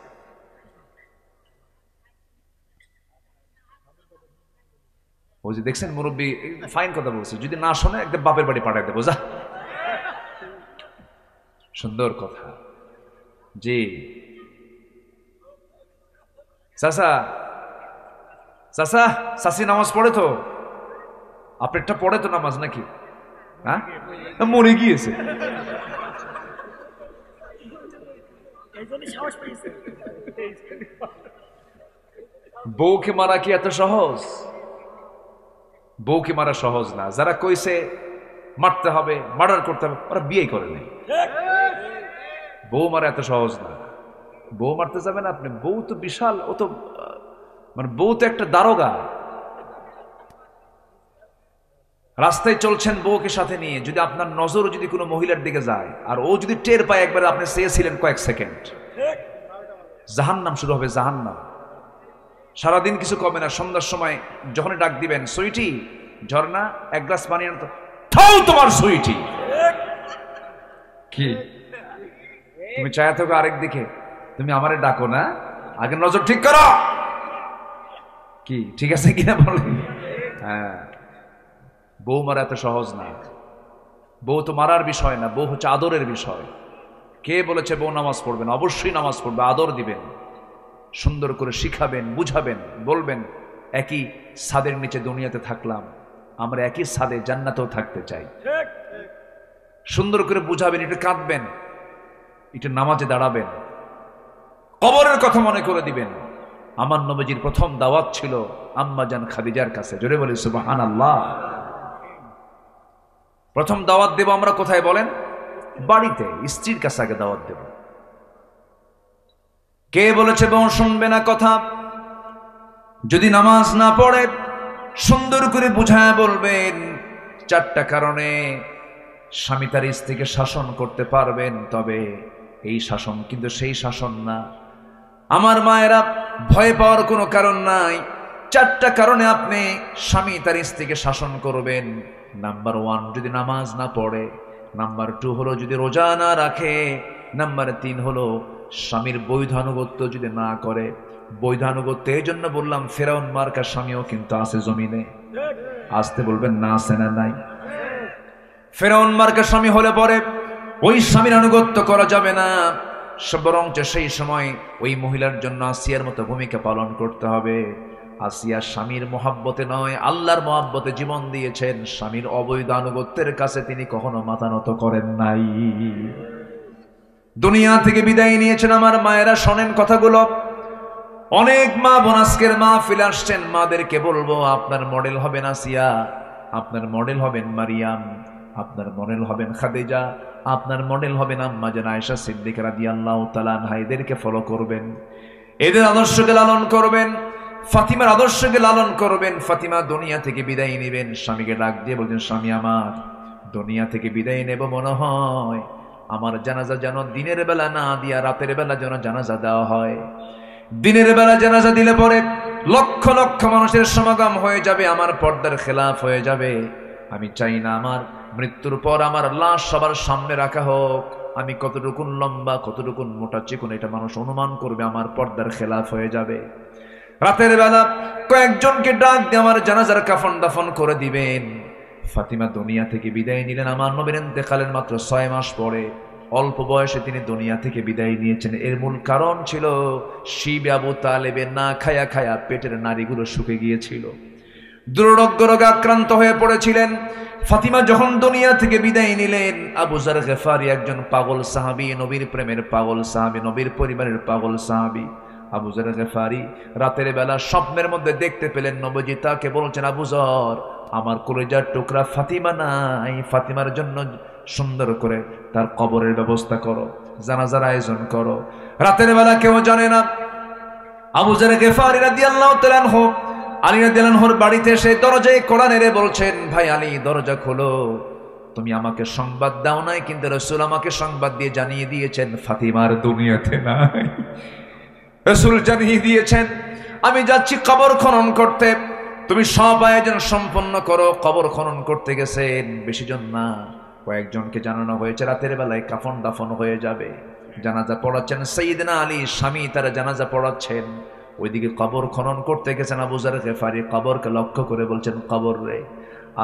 ওই যে দেখছেন মুরব্বী ফাইন কথা বলছে, যদি না শোনে একদম বাপের বাড়ি পাঠাই দেবো, যা। সুন্দর কথা। জি চাচা, চাচা চাচি নামাজ পড়ে তো? আপনারটা পড়ে তো নামাজ নাকি? হ্যাঁ, মরে গিয়েছে। বউকে মারা কি এত সহজ? বউকে মারা সহজ না। যারা কইছে মারতে হবে, মার্ডার করতে হবে, ওরা বিয়ে করে নাই। বউ মারা এত সহজ না। বউ মারতে যাবেন আপনি? বউ তো বিশাল, ও তো মানে বউ তো একটা দারোগা। রাস্তায় চলছেন বউকে সাথে নিয়ে, যদি আপনার নজর যদি কোনো মহিলার দিকে যায় আর ও যদি টের পায় একবার আপনি চেয়েছিলেন কয়েক সেকেন্ড, জাহান্নাম শুরু হবে, জাহান্নাম। সারাদিন কিছু কমে না, সন্ধ্যার সময় যখনই ডাক দিবেন, সুইটি ঝর্ণা এক গ্লাস পানি আনতো, থাও তোমার সুইটি। কি তুমি চায়া থাকো আরেক দিকে, তুমি আমারে ডাকো না, আগে নজর ঠিক করো। কি ঠিক আছে কিনা বলে? হ্যাঁ, বউ মারা এত সহজ না। বউ তো মারার বিষয় না, বউ হচ্ছে আদরের বিষয়। কে বলেছে বউ নামাজ পড়বেন? অবশ্যই নামাজ পড়বে, আদর দিবেন, সুন্দর করে শিখাবেন, বুঝাবেন, বলবেন একই ছাদের নিচে দুনিয়াতে থাকলাম, আমরা একই ছাদে জান্নাতেও থাকতে চাই। সুন্দর করে বুঝাবেন, একটু কাঁদবেন, একটু নামাজে দাঁড়াবেন, কবরের কথা মনে করে দিবেন। আমার নবীজির প্রথম দাওয়াত ছিল আম্মা জান খাদিজার কাছে। জোরে বলি সুবহানাল্লাহ। প্রথম দাওয়াত দেব আমরা কোথায় বলেন? বাড়িতে, স্ত্রীর কাছে আগে দাওয়াত দেব। কে বলেছে বউ শুনবে না কথা? যদি নামাজ না পড়ে সুন্দর করে বুঝায় বলবেন, চারটা কারণে স্বামী তার স্ত্রীকে শাসন করতে পারবেন, তবে এই শাসন কিন্তু সেই শাসন না। আমার মায়েরা, ভয় পাওয়ার কোনো কারণ নাই। চারটা কারণে আপনি স্বামী তার স্ত্রীকে শাসন করবেন। নাম্বার 1, যদি নামাজ না পড়ে। নাম্বার 2 হলো যদি রোজা না রাখে। নাম্বার 3 হলো স্বামীর বৈধানুগত্য যদি না করে। বৈধানুগত্য এই জন্য বললাম, ফেরাউন মার্কা স্বামীও কিন্তু আছে জমিনে। আসতে বলবেন না, আছে না নাই? ফেরাউন মার্কা স্বামী হলে পরে ওই স্বামীর আনুগত্য করা যাবে না, বরং সেই সময় ওই মহিলার জন্য আসিয়ার মতো ভূমিকা পালন করতে হবে। আসিয়া স্বামীর মহাব্বতে নয়, আল্লাহর মহাব্বতে জীবন দিয়েছেন। স্বামীর অবৈধ আনুগত্যের কাছে তিনি কখনো মাথা নত করেন নাই। দুনিয়া থেকে বিদায় নিয়েছেন। আমার মায়েরা শোনেন কথাগুলো। অনেক মা বোন আজকের মাহফিল আসছেন, মাদেরকে বলবো, আপনার মডেল হবেন আসিয়া, আপনার মডেল হবেন মারিয়াম, আপনার মডেল হবেন খাদিজা, আপনার মডেল হবেন আম্মা জান আয়েশা সিদ্দিকা রাদিয়াল্লাহু তাআলা আনহা। এদেরকে ফলো করবেন, এদের আদর্শকে লালন করবেন, ফাতিমার আদর্শকে লালন করবেন। ফাতিমা দুনিয়া থেকে বিদায় নেবেন, স্বামীকে ডাক দিয়ে বলছেন, স্বামী আমার দুনিয়া থেকে বিদায় নেব, মনে হয় আমার জানাজা যেন দিনের বেলা না দিয়া রাতের বেলা যেন জানাজা দেওয়া হয়। দিনের বেলা জানাজা দিলে পরে লক্ষ লক্ষ মানুষের সমাগম হয়ে যাবে, আমার পর্দার খেলাফ হয়ে যাবে। আমি চাই না আমার মৃত্যুর পর আমার লাশ সবার সামনে রাখা হোক। আমি কতটুকুন লম্বা, কতটুকুন মোটা চিকন, এটা মানুষ অনুমান করবে, আমার পর্দার খেলাফ হয়ে যাবে। রাতের বেলা কয়েকজনকে ডাক দিয়ে আমার জানাজার কাফন দাফন করে দিবেন। ফাতিমা দুনিয়া থেকে বিদায় নিলেন আমার নবীর ইন্তেকালের মাত্র 6 মাস পরে। অল্প বয়সে তিনি দুনিয়া থেকে বিদায় নিয়েছেন। এর মূল কারণ ছিল শিব আবু তালেবের না খায়া খায়া পেটের নাড়িগুলো শুকে গিয়েছিল, দুরারোগ্য রোগে আক্রান্ত হয়ে পড়েছিলেন। ফাতিমা যখন দুনিয়া থেকে বিদায় নিলেন, আবু যার গেফারি একজন পাগল সাহাবী, নবীর প্রেমের পাগল সাহাবী, নবীর পরিবারের পাগল সাহাবী। আবু যার গেফারি রাতের বেলা স্বপ্নের মধ্যে দেখতে পেলেন নবীজি তাকে বলছেন, আবু যর, আমার কলিজার টুকরা ফাতিমা নাই, ফাতিমার জন্য সুন্দর করে তার কবরের ব্যবস্থা করো, জানাজার আয়োজন করো। রাতের বেলা কেউ জানে না। আবু যার গেফারি রাদিয়াল্লাহু তাআলা আনহু আলী রাদিয়াল্লাহু আনহুর বাড়িতে এসে দরজায় কড়া নেড়ে বলছেন, ভাই আলী দরজা খোলো, তুমি আমাকে সংবাদ দাও নাই, কিন্তু রাসূল আমাকে সংবাদ দিয়ে জানিয়ে দিয়েছেন ফাতিমার দুনিয়াতে নাই। রাসূল জানিয়ে দিয়েছেন আমি যাচ্ছি কবর খনন করতে, তুমি সব আয়োজন সম্পন্ন করো। কবর খনন করতে গেছেন, বেশি জন না, কয়েকজনকে জানানো হয়েছে রাতের বেলায় কাফন দাফন হয়ে যাবে। জানাজা পড়াচ্ছেন সাইয়েদনা আলী, স্বামী তারা জানাজা পড়াচ্ছেন। ওইদিকে কবর খনন করতে গেছেন আবু যার গেফারি, কবরকে লক্ষ্য করে বলছেন, কবর রে,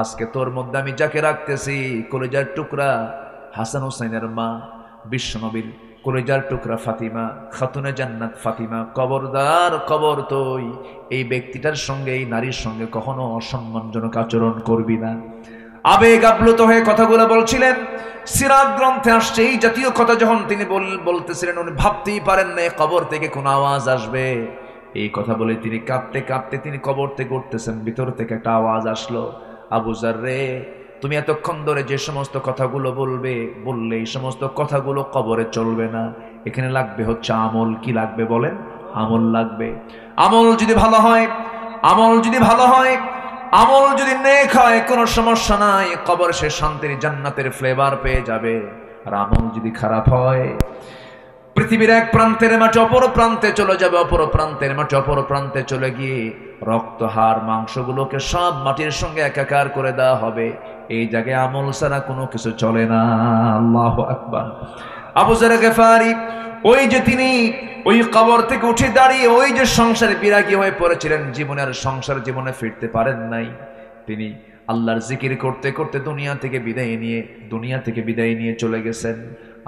আজকে তোর মধ্যে আমি যাকে রাখতেছি কলিজার টুকরা হাসান হুসাইনের মা, বিশ্বনবীর কলিজার টুকরা ফাতিমা, খাতুনে জান্নাত ফাতিমা, কবরদার কবর তুই এই ব্যক্তিটার সঙ্গে, এই নারীর সঙ্গে কখনো অসম্মানজনক আচরণ করবি না। আবেগ আপ্লুত হয়ে কথাগুলো বলছিলেন। সিরাত গ্রন্থে আসছে এই জাতীয় কথা যখন তিনি বলতেছিলেন, উনি ভাবতেই পারেন না কবর থেকে কোন আওয়াজ আসবে। এই কথা বলে তিনি কাঁদতে কাঁদতে তিনি কবর থেকে উঠতেছেন, ভিতর থেকে একটা আওয়াজ আসলো, আবু যার রে, তুমি এতক্ষণ ধরে যে সমস্ত কথাগুলো বললে এই সমস্ত কথাগুলো কবরে চলবে না, এখানে লাগবে হচ্ছে আমল। কি লাগবে বলেন? আমল লাগবে। আমল যদি ভালো হয়, আমল যদি ভালো হয়, আমল যদি নেক হয়, কোনো সমস্যা নাই, কবর সে শান্তির জান্নাতের ফ্লেভার পেয়ে যাবে। আর আমল যদি খারাপ হয়, পৃথিবীর এক প্রান্তের মাটি অপর প্রান্তে চলে যাবে, অপর প্রান্তের মাটি অপর প্রান্তে চলে গিয়ে রক্ত হাড় মাংসগুলোকে সব মাটির সঙ্গে একাকার করে দেওয়া হবে। এই জায়গায় আমল ছাড়া কোনো কিছু চলে না। আল্লাহু আকবার। আবু যার গিফারি, ওই যে তিনি ওই কবর থেকে উঠে দাঁড়িয়ে ওই যে সংসারে বিরাগী হয়ে পড়েছিলেন, জীবনের সংসার জীবনে ফিরতে পারেন নাই, তিনি আল্লাহর জিকির করতে করতে দুনিয়া থেকে বিদায় নিয়ে চলে গেছেন।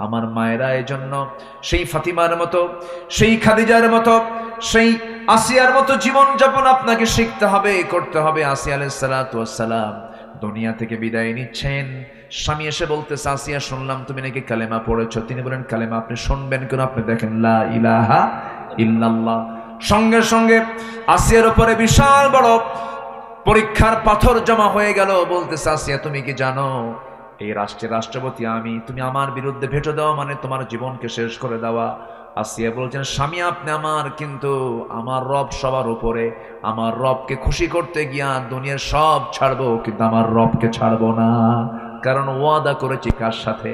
আমার মায়েরা এই জন্য সেই ফাতিমার মতো, সেই খাদিজার মতো, সেই আসিয়ার মতো জীবন যাপন আপনাকে শিখতে হবে, করতে হবে। আসিয়া আলাইহিস সালাতু ওয়াস সালাম দুনিয়া থেকে বিদায় নিচ্ছেন, স্বামী এসে বলতেছে, আসিয়া শুনলাম তুমি নাকি কালেমা পড়েছো। তিনি বলেন, কালেমা আপনি শুনবেন কেন? আপনি দেখেন লা ইলাহা ইল্লাল্লাহ। সঙ্গে সঙ্গে আসিয়ার উপরে বিশাল বড় পরীক্ষার পাথর জমা হয়ে গেল। বলতেছে, আসিয়া তুমি কি জানো এই রাষ্ট্রের রাষ্ট্রপতি আমি, তুমি আমার বিরুদ্ধে ভেটো দেওয়া মানে তোমার জীবনকে শেষ করে দেওয়া। আসিয়া বলছেন, স্বামী আপনি আমার, কিন্তু আমার রব সবার উপরে, আমার রবকে খুশি করতে গিয়া দুনিয়ার সব ছাড়বো, কিন্তু আমার রবকে ছাড়বো না, কারণ ওয়াদা করেছি কার সাথে?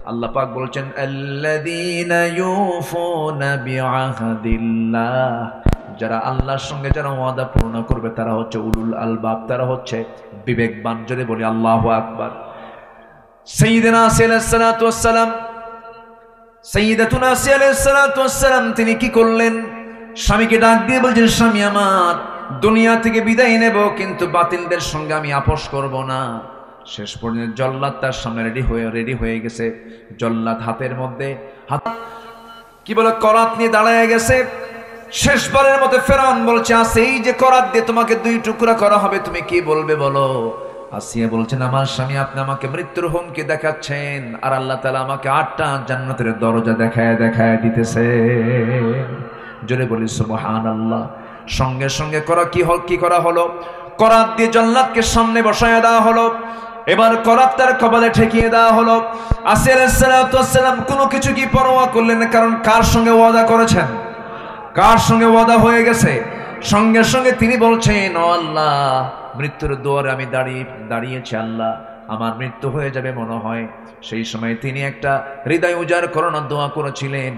আল্লাহ পাক বলছেন, আল্লাযীনা ইউফুনা বিআহদিল্লাহ, যারা আল্লাহর সঙ্গে যারা ওয়াদা পূর্ণ করবে তারা হচ্ছে উলুল আলবাব, তারা হচ্ছে বিবেকবান। জোরে বলি আল্লাহু আকবার। সাইয়্যিদুনা আসিয়া আলাইহিস সালাতু ওয়াস সালাম, সাইয়্যিদাতুনা আসিয়া আলাইহিস সালাতু ওয়াস সালাম তিনি কি করলেন? স্বামীকে ডাক দিয়ে বলছেন, স্বামী আমার, দুনিয়া থেকে বিদায় নেব, কিন্তু বাতিলদের সঙ্গে আমি আপোষ করব না। শেষ পর্যন্ত জল্লাদ তার সামনে রেডি হয়ে গেছে। জল্লাদ হাতের মধ্যে কি বলে করাত নিয়ে দাঁড়ায় গেছে। শেষবারের মতো ফেরাউন বলছে, এই যে করাত দিয়ে তোমাকে 2 টুকরা করা হবে, তুমি কি বলবে বলো? আসিয়া বলছেন, আমার স্বামী আপনি আমাকে মৃত্যুর হুমকি দেখাচ্ছেন, আর আল্লাহ তাআলা আমাকে 8টা জান্নাতের দরজা দেখায় দিতেছে। জোরে বলি সুবহানাল্লাহ। সঙ্গে সঙ্গে কি করা হলো? করাত দিয়ে জল্লাদকে সামনে বসায় দেওয়া হলো। এবার করাত তার কপালে ঠেকিয়ে দেওয়া হলো। আসিয়া আলাইহিস সালাতু ওয়াস সালাম কোনো কিছু কি পরোয়া করলেন না, কারণ কার সঙ্গে ওয়াদা করেছেন, কার সঙ্গে ওয়াদা হয়ে গেছে। সঙ্গে সঙ্গে তিনি বলছেন, ও আল্লাহ, মৃত্যুর দুয়ারে আমি দাঁড়িয়েছি, আল্লাহ আমার মৃত্যু হয়ে যাবে মনে হয়। সেই সময় তিনি একটা হৃদয় উজাড় করানোর দোয়া করেছিলেন।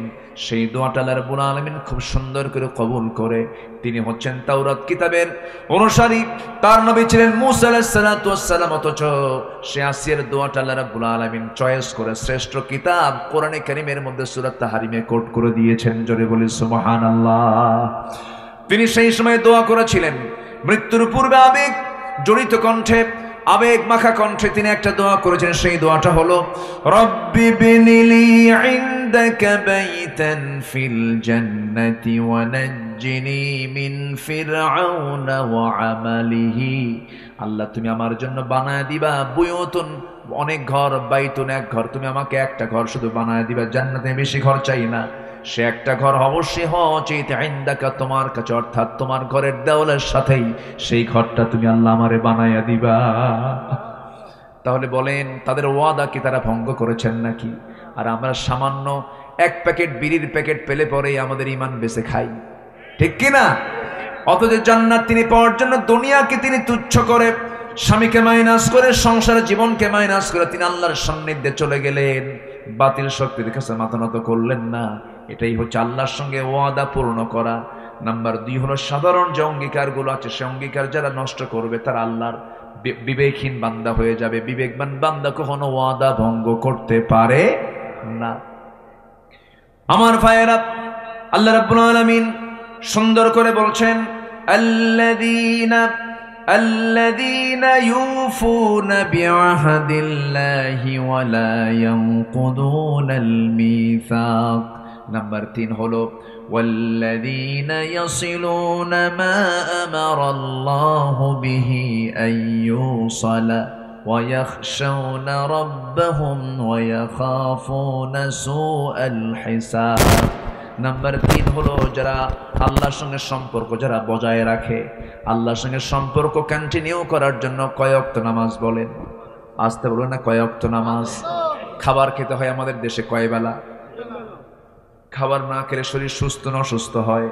সেই দোয়াটা আল্লাহ রাব্বুল আলামিন খুব সুন্দর করে কবুল করে, তিনি হচ্ছেন তাওরাত কিতাবের অনুসারী, তার নবী ছিলেন মূসা আলাইহিস সালাতু ওয়াস সালাম, অথচ সে আসিয়ার দোয়াটা আল্লাহ রাব্বুল আলামিন চয়েস করে শ্রেষ্ঠ কিতাব কোরআনে কারীমের মধ্যে সূরা তাহরিমে কোট করে দিয়েছেন। জোরে বলি সুবহানাল্লাহ। তিনি সেই সময় দোয়া করেছিলেন, মৃত্যুর পূর্বে আবেগ জড়িত কণ্ঠে, আবেগ মাখা কণ্ঠে তিনি একটা দোয়া করেছেন। সেই দোয়াটা হলো, রব্বি বিনিলি ইনদাকা বাইতান ফিল জান্নাতি ওয়া নাজ্জিনি মিন ফিরআউনা ওয়া আমালিহি। আল্লাহ তুমি আমার জন্য বানায় দিবা বুয়ুতুন, অনেক ঘর, বাইতুন এক ঘর, তুমি আমাকে একটা ঘর শুধু বানায় দিবা, জান্নাতে বেশি ঘর চাই না। সে একটা ঘর অবশ্যই হওয়া উচিত ইনদাকা, তোমার কাছে, অর্থাৎ তোমার ঘরের দেওয়ালের সাথেই সেই ঘরটা তুমি আল্লাহ আমারে বানাইয়া দিবা। তাহলে বলেন, তাদের ওয়াদা কি তারা ভঙ্গ করেছেন নাকি? আর আমরা সামান্য 1 প্যাকেট বিড়ির প্যাকেট পেলে পরেই আমাদের ঈমান বেঁচে খাই, ঠিক কিনা? অথচ জান্নাত তিনি পাওয়ার জন্য দুনিয়াকে তিনি তুচ্ছ করে, স্বামীকে মাইনাস করে, সংসার জীবনকে মাইনাস করে তিনি আল্লাহর সান্নিধ্যে চলে গেলেন। বাতিল শক্তির কাছে মাথা নত করলেন না। এটাই হচ্ছে আল্লাহর সঙ্গে ওয়াদা পূর্ণ করা। নাম্বার 2 হলো সাধারণ যে অঙ্গীকারগুলো আছে, সে অঙ্গীকার যারা নষ্ট করবে তারা আল্লাহর বিবেকহীন বান্দা হয়ে যাবে। বিবেকবান বান্দা কখনো ওয়াদা ভঙ্গ করতে পারে না। আমার ভাইয়েরা, আল্লাহ রাব্বুল আলামিন সুন্দর করে বলছেন, الذين يوفون بعهد الله ولا ينقضون الميثاق। নাম্বার 3 হলো والذين يصلون ما أمر الله به أن يوصل ويخشون ربهم ويخافون سوء الحساب। নাম্বার 3 হলো যারা আল্লাহর সঙ্গে সম্পর্ক যারা বজায় রাখে, আল্লাহর সঙ্গে সম্পর্ক কন্টিনিউ করার জন্য কয় ওয়াক্ত নামাজ বলেন, আসতে বলুন না, কয় ওয়াক্ত নামাজ। খাবার খেতে হয় আমাদের দেশে কয় বেলা? খাবার না খেলে শরীর সুস্থ না অসুস্থ হয়,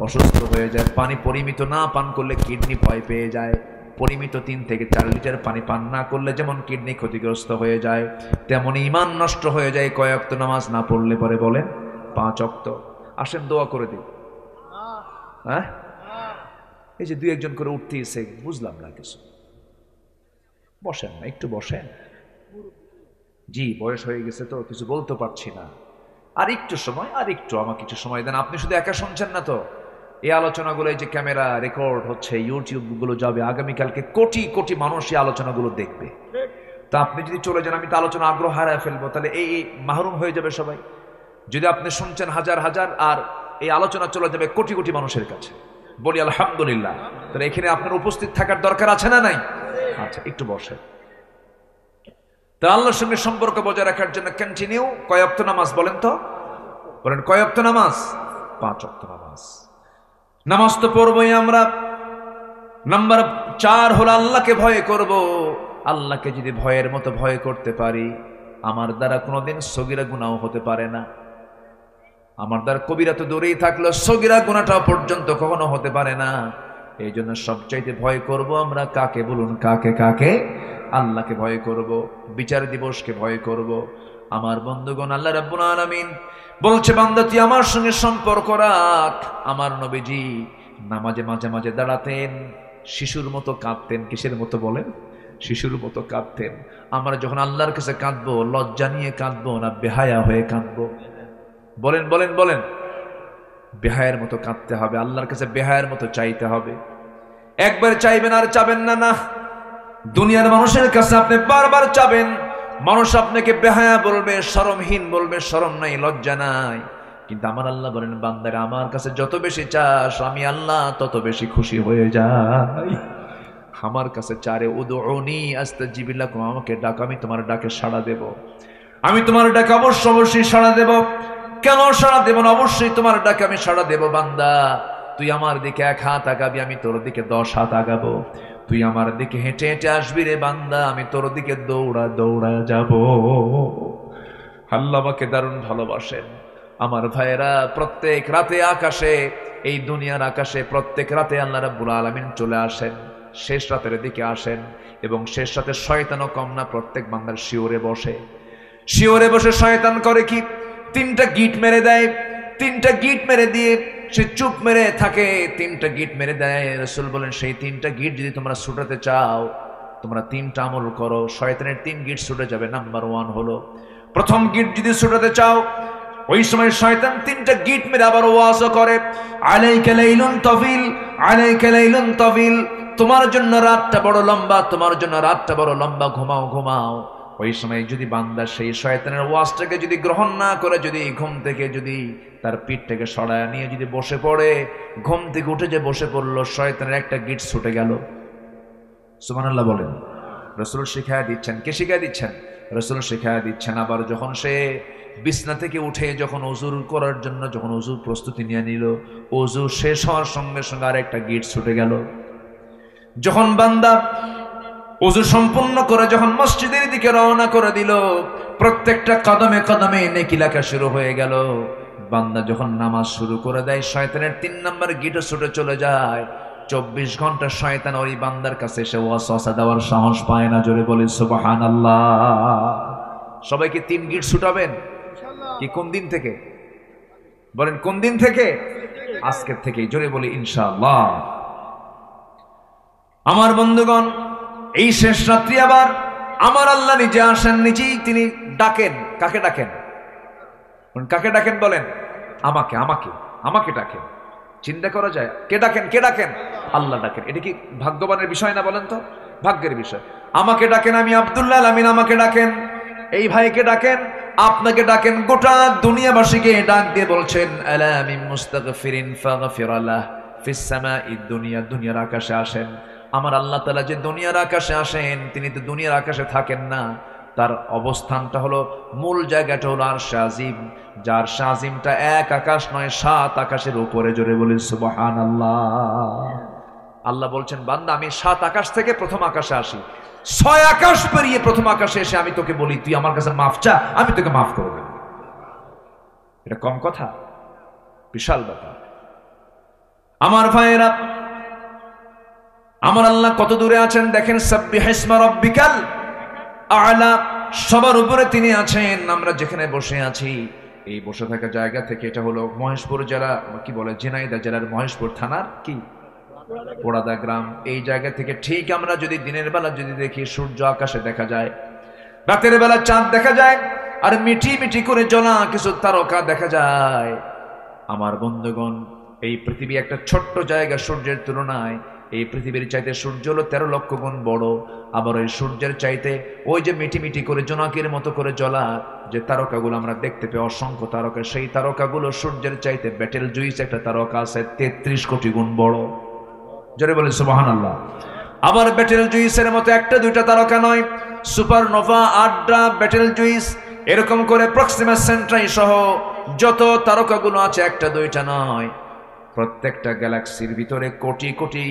অসুস্থ হয়ে যায়। পানি পরিমিত না পান করলে কিডনি ভয় পেয়ে যায়। পরিমিত 3 থেকে 4 লিটার পানি পান না করলে যেমন কিডনি ক্ষতিগ্রস্ত হয়ে যায়, তেমন ঈমান নষ্ট হয়ে যায় কয় ওয়াক্ত নামাজ না পড়লে পরে। বলেন 5 ওয়াক্ত। আসেন দোয়া করে দিই। হ্যাঁ, এই যে 2-1 জন করে উঠতেছে, বুঝলাম না কিছু। বসেন না, একটু বসেন। জি, বয়স হয়ে গেছে তো কিছু বলতে পারছি না। আর একটু সময়, আর একটু আমাকে একটু সময় দেন। আপনি শুধু একা শুনছেন না তো, এই আলোচনাগুলো, এই যে ক্যামেরা রেকর্ড হচ্ছে, ইউটিউব গুলো যাবে, আগামীকালকে কোটি কোটি মানুষ এই আলোচনাগুলো দেখবে। তা আপনি যদি চলে যান, আমি তো আলোচনা আগ্রহ হারায় ফেলবো, তাহলে এই মাহরুম হয়ে যাবে সবাই। যদি আপনি শুনছেন হাজার হাজার, আর এই আলোচনা চলে যাবে কোটি কোটি মানুষের কাছে। বলি আলহামদুলিল্লাহ। তাহলে এখানে আপনার উপস্থিত থাকার দরকার আছে না নাই? আচ্ছা, একটু বসেন। তা আল্লাহর সঙ্গে সম্পর্ক বজায় রাখার জন্য কন্টিনিউ কয় ওয়াক্ত নামাজ বলেন তো? বলেন কয় ওয়াক্ত নামাজ? 5 ওয়াক্ত নামাজ। নামাজ তো পড়বই আমরা। নাম্বার 4 হলো আল্লাহকে ভয় করব। আল্লাহকে যদি ভয়ের মতো ভয় করতে পারি, আমার দ্বারা কোনোদিন সগীরা গুনাহ হতে পারে না। আমার দ্বারা কবিরা তো দূরেই থাকলো, সগীরা গুনাহটা পর্যন্ত কখনো হতে পারে না। এই জন্য সবচাইতে ভয় করব আমরা কাকে? বলুন কাকে? কাকে? আল্লাহকে ভয় করব, বিচার দিবসকে ভয় করব। আমার বন্ধুগণ, আল্লাহ রাব্বুল আলামিন বলছে, বান্দা তুই আমার সঙ্গে সম্পর্ক রাখ। আমার নবীজি নামাজে মাঝে মাঝে দাঁড়াতেন, শিশুর মতো কাঁদতেন। কিসের মতো বলেন? শিশুর মতো কাঁদতেন। আমরা যখন আল্লাহর কাছে কাঁদবো, লজ্জা নিয়ে কাঁদবো না বেহায়া হয়ে কাঁদবো? বলেন বলেন বলেন। বেহায়ের মতো কাঁদতে হবে, আল্লাহর কাছে বেহায়ের মতো চাইতে হবে। একবার চাইবেন আর চাবেন না। না, দুনিয়ার মানুষের কাছে আপনি বারবার চাবেন, মানুষ আপনাকে বেহায়া বলবে, শরমহীন বলবে, শরম নাই, লজ্জা নাই। কিন্তু আমার আল্লাহ বলেন, বান্দারা আমার কাছে যত বেশি চাস, আমি আল্লাহ তত বেশি খুশি হয়ে যাই। আমার কাছে চারে উদউনি আস্তাজিব লাকুম, আমাকে ডাক, আমি তোমার ডাকে সাড়া দেব। আমি তোমার ডাকে অবশ্যই সাড়া দেব। কেন সাড়া দেব না? অবশ্যই তোমার ডাকে আমি সাড়া দেব। বান্দা তুই আমার দিকে 1 হাত আগাবি, আমি তোর দিকে 10 হাত আগাবো। তুই আমার দিকে হেঁটে হেঁটে আসবি রে বান্দা, আমি তোর দিকে দৌড়া দৌড়া যাব। আল্লাহ আমাকে দারুণ ভালোবাসেন। আমার ভাইয়েরা, প্রত্যেক রাতে আকাশে, এই দুনিয়ার আকাশে প্রত্যেক রাতে আল্লাহ রাব্বুল আলামিন চলে আসেন, শেষ রাতের দিকে আসেন। এবং শেষ রাতে শয়তানও কম না, প্রত্যেক বান্দার শিওরে বসে। শিওরে বসে শয়তান করে কি? 3টা গিট মেরে দেয়। 3টা গিট মেরে দিয়ে সে চুপ মেরে থাকে। 3টা গিট মেরে দেয়। রাসূল বলেন, সেই 3টা গিট যদি তোমরা ছুটাতে চাও, তোমরা 3টা আমল করো, শয়তানের 3 গিট ছুটে যাবে। নাম্বার 1 হলো, প্রথম গিট যদি ছুটাতে চাও, ওই সময় শয়তান 3টা গিট মেরে আবার ওয়াজও করে, আলাইকা লাইলুন তাফিল, আলাইকা লাইলুন তাফিল, তোমার জন্য রাতটা বড় লম্বা, তোমার জন্য রাতটা বড় লম্বা, ঘুমাও ঘুমাও। ওই সময় যদি বান্দা সেই শয়তানের ওয়াজটাকে যদি গ্রহণ না করে, যদি ঘুম থেকে যদি তার পিঠটাকে সরায় নিয়ে যদি বসে পড়ে, ঘুম থেকে উঠে যে বসে পড়লো, শয়তানের একটা গিট ছুটে গেল। সুবহানাল্লাহ বলেন। রাসূল শিখায়া দিচ্ছেন। কে শিখায়া দিচ্ছেন? রাসূল শিখায়া দিচ্ছেন। আবার যখন সে বিছনা থেকে উঠে যখন ওযু করার জন্য যখন ওযুর প্রস্তুতি নিয়ে নিল, ওযু শেষ হওয়ার সঙ্গে সঙ্গে আরেকটা গিট ছুটে গেল। যখন বান্দা ওযু সম্পূর্ণ করে যখন মসজিদের দিকে রওনা করে দিল, প্রত্যেকটা কদমে কদমে নেকি লেখা শুরু হয়ে গেল। বান্দা যখন নামাজ শুরু করে দেয়, শয়তানের 3 নম্বর গিটও ছুটে চলে যায়। 24 ঘন্টা শয়তান ওই বান্দার কাছে এসে ওয়াসওয়াসা দেওয়ার সাহস পায় না। জোরে বলি সুবহানাল্লাহ। সবাইকে 3 গিট ছুটাবেন কি? কোন দিন থেকে বলেন? কোন দিন থেকে? আজকের থেকে। জোরে বলি ইনশাআল্লাহ। আমার বন্ধুগণ, এই শেষ রাত্রি আবার আমার আল্লাহ নিজে আসেন, নিজেই তিনি ডাকেন। কাকে ডাকেন? কাকে ডাকেন বলেন? আমাকে আমাকে আমাকে ডাকেন। চিন্তা করা যায়, কে ডাকেন? কে ডাকেন? আল্লাহ ডাকেন। এটা কি ভাগ্যবানের বিষয় না? বলেন তো, ভাগ্যের বিষয়। আমাকে ডাকেন, আমি আব্দুল্লাহ আমিন, আমাকে ডাকেন। এই ভাইকে ডাকেন, আপনাকে ডাকেন, গোটা দুনিয়াবাসীকে ডাক দিয়ে বলছেন, আলা মিন মুস্তাগফিরিন ফাগফিরালাহ ফিস সামাঈদ দুনিয়া। দুনিয়ার আকাশে আসেন। আমার আল্লাহ তাআলা যে দুনিয়ার আকাশে আসেন, তিনি তো দুনিয়ার আকাশে থাকেন না। তার অবস্থানটা হলো, মূল জায়গাটা হলো আরশে আজিম। যার শাজিমটা 1 আকাশ নয়, 7 আকাশের উপরে। জোরে বলেন সুবহানাল্লাহ। আল্লাহ বলছেন, বান্দা আমি 7 আকাশ থেকে প্রথম আকাশে আসি, 6 আকাশ পেরিয়ে প্রথম আকাশে এসে আমি তোকে বলি, তুই আমার কাছে মাফ চা, আমি তোকে মাফ করে দেব। এটা কম কথা? বিশাল ব্যাপার। আমার ভাইয়েরা, আমার আল্লাহ কত দূরে আছেন দেখেন। সাব্বিহ ইসমা রাব্বিকাল আ'লা, সবার উপরে তিনি আছেন। আমরা যেখানে বসে আছি, এই বসে থাকা জায়গা থেকে, এটা হলো মহেশপুর জেলা, কি বলে, ঝিনাইদহ জেলার মহেশপুর থানার কি পোড়াদা গ্রাম। এই জায়গা থেকে ঠিক আমরা যদি দিনের বেলা যদি দেখি, সূর্য আকাশে দেখা যায়, রাতের বেলা চাঁদ দেখা যায়, আর মিটি মিটি করে জ্বলা কিছু তারকা দেখা যায়। আমার বন্ধুগণ, এই পৃথিবী একটা ছোট্ট জায়গা সূর্যের তুলনায়। এই পৃথিবীর চাইতে সূর্য হলো 13 লক্ষ গুণ বড়। আবার ওই সূর্যের চাইতে ওই যে মিটি মিটি করে জোনাকির মতো করে জ্বলা যে তারকাগুলো আমরা দেখতে পাই, অসংখ্য তারকা, সেই তারকাগুলো সূর্যের চাইতে বেটেল জুইস একটা তারকা আছে 33 কোটি গুণ বড়। জোরে বলে সুবহানাল্লাহ। আবার বেটেল জুইসের মতো একটা দুইটা তারকা নয়, সুপারনোভা, আড্রা, বেটেল জুইস, এরকম করে প্রক্সিমা সেন্ট্রাই সহ যত তারকাগুলো আছে একটা দুইটা নয়। প্রত্যেকটা গ্যালাক্সির ভিতরে কোটি কোটি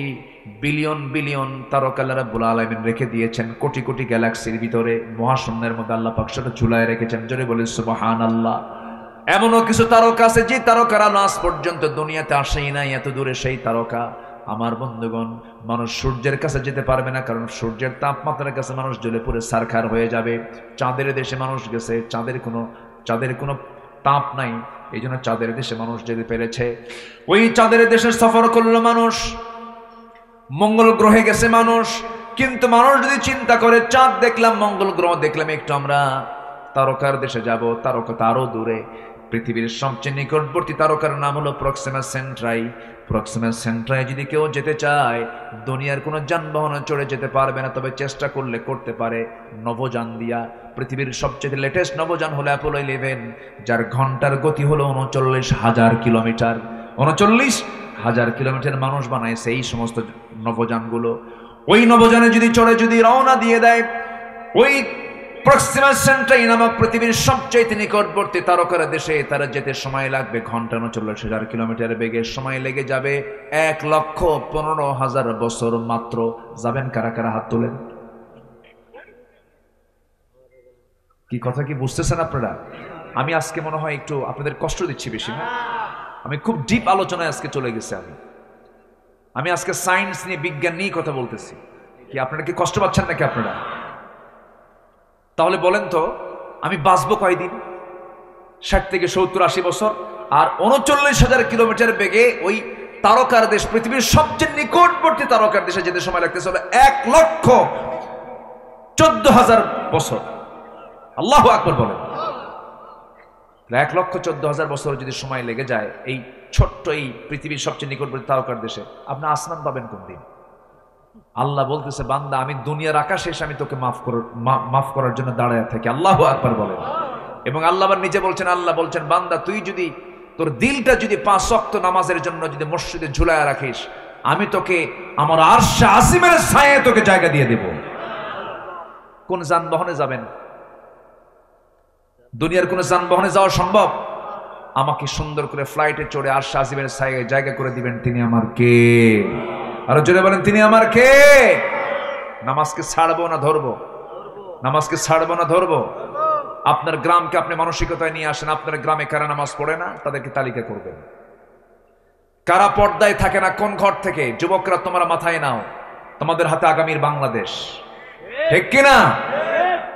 বিলিয়ন বিলিয়ন তারকা আল্লাহ রাব্বুল আলামিন রেখে দিয়েছেন। কোটি কোটি গ্যালাক্সির ভিতরে মহাশূন্যের মধ্যে আল্লাহ পাক সেটা ঝুলায় রেখেছেন। জোরে বলে সুবহানাল্লাহ। এমনও কিছু তারকা আছে যে তারকার আলো আজ পর্যন্ত দুনিয়াতে আসেই নাই, এত দূরে সেই তারকা। আমার বন্ধুগণ, মানুষ সূর্যের কাছে যেতে পারবে না, কারণ সূর্যের তাপমাত্রার কাছে মানুষ জ্বলে পুড়ে ছারখার হয়ে যাবে। চাঁদের দেশে মানুষ গেছে, চাঁদের কোনো তাপ নাই, এই জন্য চাঁদের দেশে মানুষ যেতে পেরেছে। ওই চাঁদের দেশে সফর করলো মানুষ, মঙ্গল গ্রহে গেছে মানুষ। কিন্তু মানুষ যদি চিন্তা করে, চাঁদ দেখলাম, মঙ্গল গ্রহ দেখলাম, একটু আমরা তারকার দেশে যাব, তারকা তারও দূরে। পৃথিবীর সবচেয়ে নিকটবর্তী তারকার নাম হলো প্রক্সিমা সেন্ট্রাই। প্রক্সিমা সেন্ট্রাই যদি কেউ যেতে চায়, দুনিয়ার কোনো যানবাহনে চড়ে যেতে পারবে না, তবে চেষ্টা করলে করতে পারে নভোযান দিয়া। পৃথিবীর সবচেয়ে লেটেস্ট নভোযান হলো অ্যাপোলো 11, যার ঘন্টার গতি হলো 39,000 কিলোমিটার। 39,000 কিলোমিটার মানুষ বানাইছে এই সমস্ত নভোযানগুলো। ওই নভোযানে যদি চড়ে যদি রওনা দিয়ে দেয়, ওই প্রক্সিমা সেন্ট্রাই নামক পৃথিবীর সবচেয়ে নিকটবর্তী তারকার দেশে তারা যেতে সময় লাগবে ঘন্টা 39,000 কিলোমিটার বেগে। সময় লেগে যাবে 1,15,000 বছর মাত্র। যাবেন কারা কারা? হাত তোলেন। কি কথা কি বুঝতেছেন আপনারা? আমি আজকে মনে হয় একটু আপনাদের কষ্ট দিচ্ছি বেশি না? আমি খুব ডিপ আলোচনায় আজকে চলে গেছি। আমি আজকে সায়েন্স নিয়ে, বিজ্ঞান নিয়ে কথা বলতেছি। কি আপনারা কি কষ্ট পাচ্ছেন নাকি আপনারা? তাহলে বলেন তো, আমি বাঁচবো কয়দিন? 60 থেকে 70-80 বছর। আর 39,000 কিলোমিটার বেগে ওই তারকার দেশ, পৃথিবীর সবচেয়ে নিকটবর্তী তারকার দেশে যেতে সময় লাগতেছে হলো 1,14,000 বছর। আল্লাহু আকবার বলেন। 1,14,000 বছর যদি সময় লেগে যায় এই ছোট্ট এই পৃথিবীর সবচেয়ে নিকটবর্তী তারকার দেশে, আপনি আসমান পাবেন কোন দিন? আল্লাহ বলতেছে, বান্দা, আমি দুনিয়ার আকাশে এসে আমি তোকে মাফ করার জন্য দাঁড়ায় থাকি। আল্লাহু আকবার বলেন। এবং আল্লাহ নিজে বলছেন, আল্লাহ বলছেন, বান্দা, তুই যদি তোর দিলটা যদি 5 ওয়াক্ত নামাজের জন্য যদি মসজিদে ঝুলায় রাখিস, আমি তোকে আমার আরশে আজিমের ছায়ায় তোকে জায়গা দিয়ে দেব। কোন যানবাহনে যাবেন? দুনিয়ার কোন যানবাহনে যাওয়া সম্ভব? আমাকে সুন্দর করে ফ্লাইটে চড়ে আরশে আজিমের ছায়ায় জায়গা করে দিবেন, তিনি আমার কে? আরো জোরে বলেন, তিনি আমার কে? নামাজকে ছাড়বো না ধরবো? নামাজকে ছাড়বো না ধরবো? আপনার গ্রামকে আপনি মানসিকতায় নিয়ে আসেন। আপনার গ্রামে কারা নামাজ পড়ে না, তাদেরকে তালিকা করবেন। কারা পর্দায় থাকে না, কোন ঘর থেকে? যুবকরা, তোমরা মাথায় নাও, তোমাদের হাতে আগামীর বাংলাদেশ, ঠিক কিনা?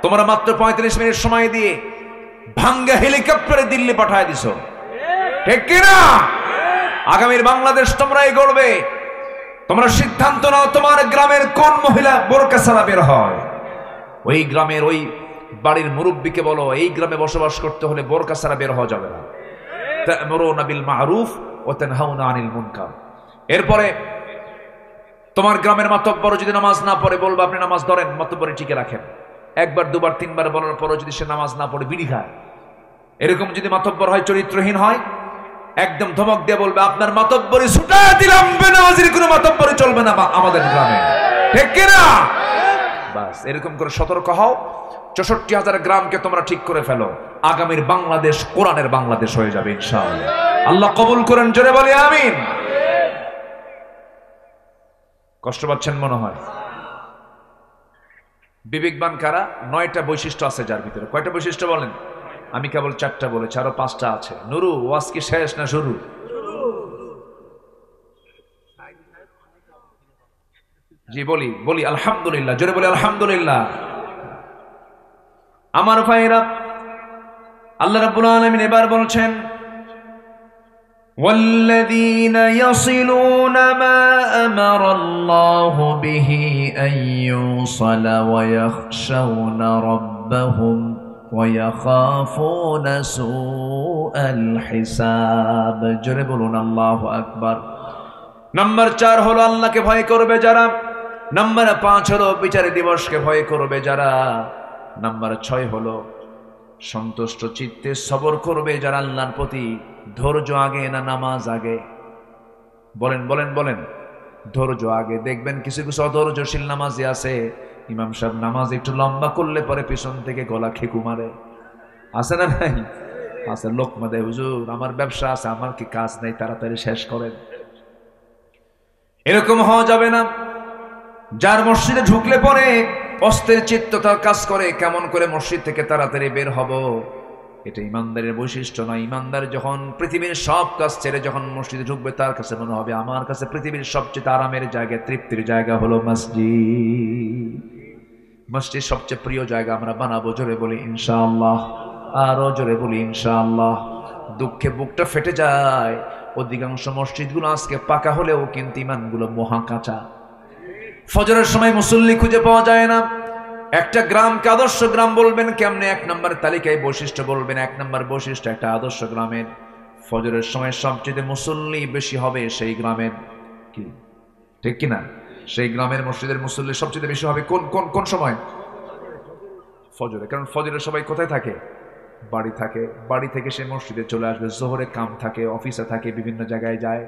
তোমরা মাত্র 35 মিনিট সময় দিয়ে ভাঙ্গা হেলিকপ্টারে দিল্লি পাঠায় দিছো, ঠিক কিনা? আগামীর বাংলাদেশ তোমরাই গড়বে। তোমরা সিদ্ধান্ত নাও, তোমার গ্রামের কোন মহিলা বোরকা ছাড়া বের হয়? ওই গ্রামের ওই বাড়ির মুরব্বীকে বলো, এই গ্রামে বসবাস করতে হলে বোরকা ছাড়া বের হওয়া যাবে না। তা'মুরুনা বিল মা'রুফ ওয়া তানহাউনা আনিল মুনকার। এরপরে তোমার গ্রামের মাতব্বর যদি নামাজ না পড়ে, বলবা আপনি নামাজ ধরেন, মাতব্বরে টিকে রাখেন। একবার, দুবার, তিনবার বলার পরও যদি সে নামাজ না পড়ে, বিড়ি খায়, এরকম যদি মাতব্বর হয়, চরিত্রহীন হয়, একদম ধমক দিয়ে বলবে, আপনার মাতব্বরি ছুটা দিলাম, বেনামাজির কোনো মাতব্বরি চলবে না আমাদের গ্রামে, ঠিক কিনা? বাস, এরকম করে সতর্ক হও। 64,000 গ্রামকে তোমরা ঠিক করে ফেলো। আগামীর বাংলাদেশ কোরআনের বাংলাদেশ হয়ে যাবে ইনশাআল্লাহ। আল্লাহ কবুল করেন, জোরে বলি আমিন। কষ্ট পাচ্ছেন মনে হয়? বিবেকবান কারা? 9টা বৈশিষ্ট্য আছে যার ভিতরে। কয়টা বৈশিষ্ট্য বলেন? আমি কেবল 4টা বলেছি, আরো 5টা আছে। নুরু, ওয়াজ কি শেষ না শুরু? জি বলি বলি আলহামদুলিল্লাহ, জোরে বলি আলহামদুলিল্লাহ। আমার ভাইরা, আল্লাহ রাব্বুল আলামিন এবার বলছেন والذين يصلون ما أمر الله به أن يوصل ويخشون ربهم ويخافون سوء الحساب জোরে বলুন আল্লাহু আকবার। নাম্বার 4 হলো আল্লাহকে ভয় করবে যারা। নাম্বার 5 হলো বিচার দিবসকে ভয় করবে যারা। নাম্বার 6 হলো সন্তুষ্ট চিত্তে সবর করবে যারা আল্লাহর প্রতি। ধৈর্য আগে না নামাজ আগে? বলেন বলেন বলেন। ধৈর্য আগে। দেখবেন কিছু কিছু অধৈর্যশীল নামাজি আছে, ইমাম সাহেব নামাজ একটু লম্বা করলে পরে পিছন থেকে গলা খেকু মারে। আছে না নাই? আছে। লোকমা দেয়, হুজুর আমার ব্যবসা আছে, আমার কি কাজ নাই, তাড়াতাড়ি শেষ করেন। এরকম হওয়া যাবে না। যার মসজিদে ঢুকলে পরে অস্থির চিত্ত তার কাজ করে, কেমন করে মসজিদ থেকে তাড়াতাড়ি বের হব, এটা ইমানদারের বৈশিষ্ট্য নয়। ইমানদার যখন পৃথিবীর সব কাজ ছেড়ে যখন মসজিদে ঢুকবে, তার কাছে মনে হবে আমার কাছে পৃথিবীর সবচেয়ে আরামের জায়গা, তৃপ্তির জায়গা হলো মসজিদ। মসজিদ সবচেয়ে প্রিয় জায়গা আমরা বানাবো, জোরে বলি ইনশাআল্লাহ। আরো জোরে বলি ইনশাআল্লাহ। দুঃখে বুকটা ফেটে যায়, অধিকাংশ মসজিদগুলো আজকে পাকা হলেও কিন্তু ইমানগুলো মহা কাঁচা। ফজরের সময় মুসল্লি খুঁজে পাওয়া যায় না। একটা গ্রামকে আদর্শ গ্রাম বলবেন কেমনে? 1 নম্বর তালিকায় বৈশিষ্ট্য বলবেন। 1 নম্বর বৈশিষ্ট্য একটা আদর্শ গ্রামের, ফজরের সময় সবচেয়ে মুসল্লি বেশি হবে সেই গ্রামের। কি ঠিক কিনা? সেই গ্রামের মসজিদের মুসল্লি সবচেয়ে বেশি হবে কোন কোন কোন সময়? ফজরে। কারণ ফজরের সবাই কোথায় থাকে? বাড়ি থাকে। বাড়ি থেকে সে মসজিদে চলে আসবে। জোহরে কাম থাকে, অফিসে থাকে, বিভিন্ন জায়গায় যায়।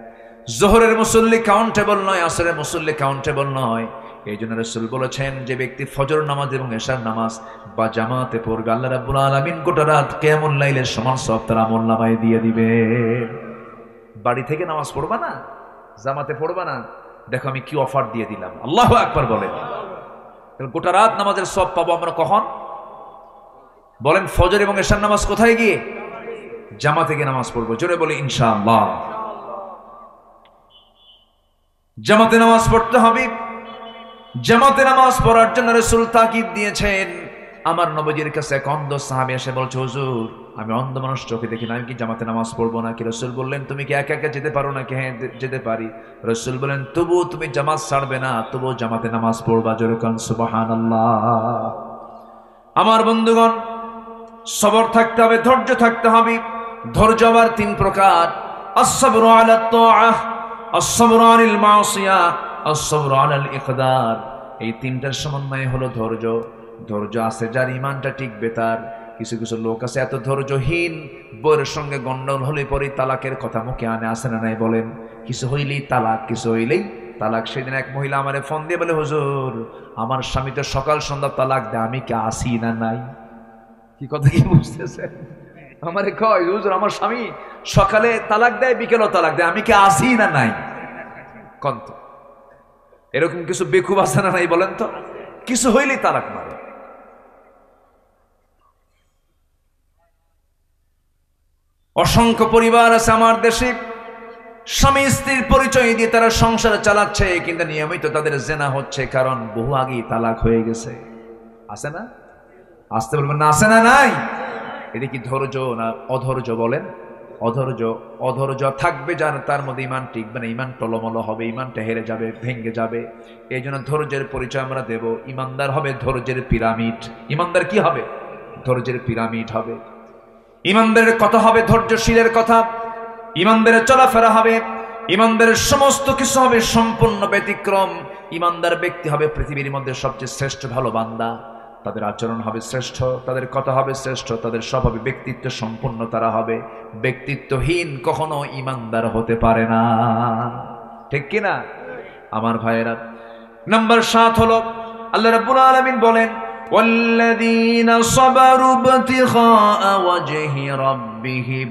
জোহরের মুসল্লি কাউন্টেবল নয়, আসরের মুসল্লি কাউন্টেবল নয়। এই জন্য রাসূল বলেছেন, যে ব্যক্তি ফজর নামাজ এবং এশার নামাজ বা জামাতে পড়বে, আল্লাহ রাব্বুল আলামিন গোটা রাত কিয়ামুল লাইলের সমান সওয়াব তার আমলনামায় দিয়ে দিবে। বাড়ি থেকে নামাজ পড়বা না, জামাতে পড়বা না, দেখো আমি কি অফার দিয়ে দিলাম। আল্লাহু আকবার বলেন। গোটা রাত নামাজের সওয়াব পাবো আমরা কখন? বলেন ফজর এবং এশার নামাজ কোথায় গিয়ে? জামাতে গিয়ে নামাজ পড়বো, জোরে বলি ইনশাআল্লাহ। জামাতে নামাজ পড়তে হবে। জামাতে নামাজ পড়ার জন্য রাসূল তাকিদ দিয়েছেন। আমার নবীজির কাছে এক অন্ধ সাহাবী এসে বলছে, হুজুর আমি অন্ধ মানুষ, চোখে দেখি না, আমি কি জামাতে নামাজ পড়বো নাকি? রাসূল বললেন, তুমি কি একা একা যেতে পারো নাকি? হ্যাঁ যেতে পারি। রাসূল বলেন, তবু তুমি জামাত ছাড়বে না, তবু জামাতে নামাজ পড়বা, জোরে কোন সুবহানাল্লাহ। আমার বন্ধুগণ, সবর থাকতে হবে, ধৈর্য থাকতে হবে। ধৈর্য আবার 3 প্রকার। আস-সাবরু আলা আত-তাআহ, আস-সাবরু আনিল মাসিয়াহ, আস-সাবরু আলাল ইকদার। এই 3টার সমন্বয় হলো ধৈর্য। ধৈর্য আছে যার ইমানটা টিকবে তার। কিছু কিছু লোক আছে এত ধৈর্যহীন, বউয়ের সঙ্গে গন্ডগোল হলে পরে তালাকের কথা মুখে আনে, আসে না নাই বলেন? কিছু হইলেই তালাক, কিছু হইলেই তালাক। সেদিন এক মহিলা আমারে ফোন দিয়ে বলে, হুজুর আমার স্বামী তো সকাল সন্ধ্যা তালাক দেয়, আমি কি আসি না নাই? কি কথা কি বুঝতেছেন? আমারে কয়, হুজুর আমার স্বামী সকালে তালাক দেয়, বিকেলও তালাক দেয়, আমি কি আসি না নাই? কন্ত এরকম কিছু বেকুব আছে না নাই বলেন তো? কিছু হইলেই তালাক মারে। অসংখ্য পরিবার আছে আমার দেশে, স্বামী স্ত্রীর পরিচয় দিয়ে তারা সংসার চালাচ্ছে, কিন্তু নিয়মিত তাদের জেনা হচ্ছে, কারণ বহু আগেই তালাক হয়ে গেছে। আছে না? আসতে বলবেন না, আছে না নাই? এটা কি ধৈর্য না অধৈর্য বলেন? অধৈর্য। অধৈর্য থাকবে যার, তার মধ্যে ইমান টিকবে না, ইমান টলমল হবে, ইমানটা হেরে যাবে, ভেঙে যাবে। এই জন্য ধৈর্যের পরিচয় আমরা দেব। ইমানদার হবে ধৈর্যের পিরামিড। ইমানদার কি হবে? ধৈর্যের পিরামিড হবে। ইমানদারের কথা হবে ধৈর্যশীলের কথা। ইমানদারের চলাফেরা হবে, ইমানদারের সমস্ত কিছু হবে সম্পূর্ণ ব্যতিক্রম। ইমানদার ব্যক্তি হবে পৃথিবীর মধ্যে সবচেয়ে শ্রেষ্ঠ ভালো বান্দা। তাদের আচরণ হবে শ্রেষ্ঠ, তাদের কথা হবে শ্রেষ্ঠ, তাদের স্বভাবে ব্যক্তিত্ব সম্পূর্ণ তারা হবে। ব্যক্তিত্বহীন কখনো ইমানদার হতে পারে না, ঠিক কিনা আমার ভাইয়েরা? নাম্বার 7 হলো আল্লাহ রাব্বুল আলামিন বলেন, والذين صبروا ابتغاء وجه ربهم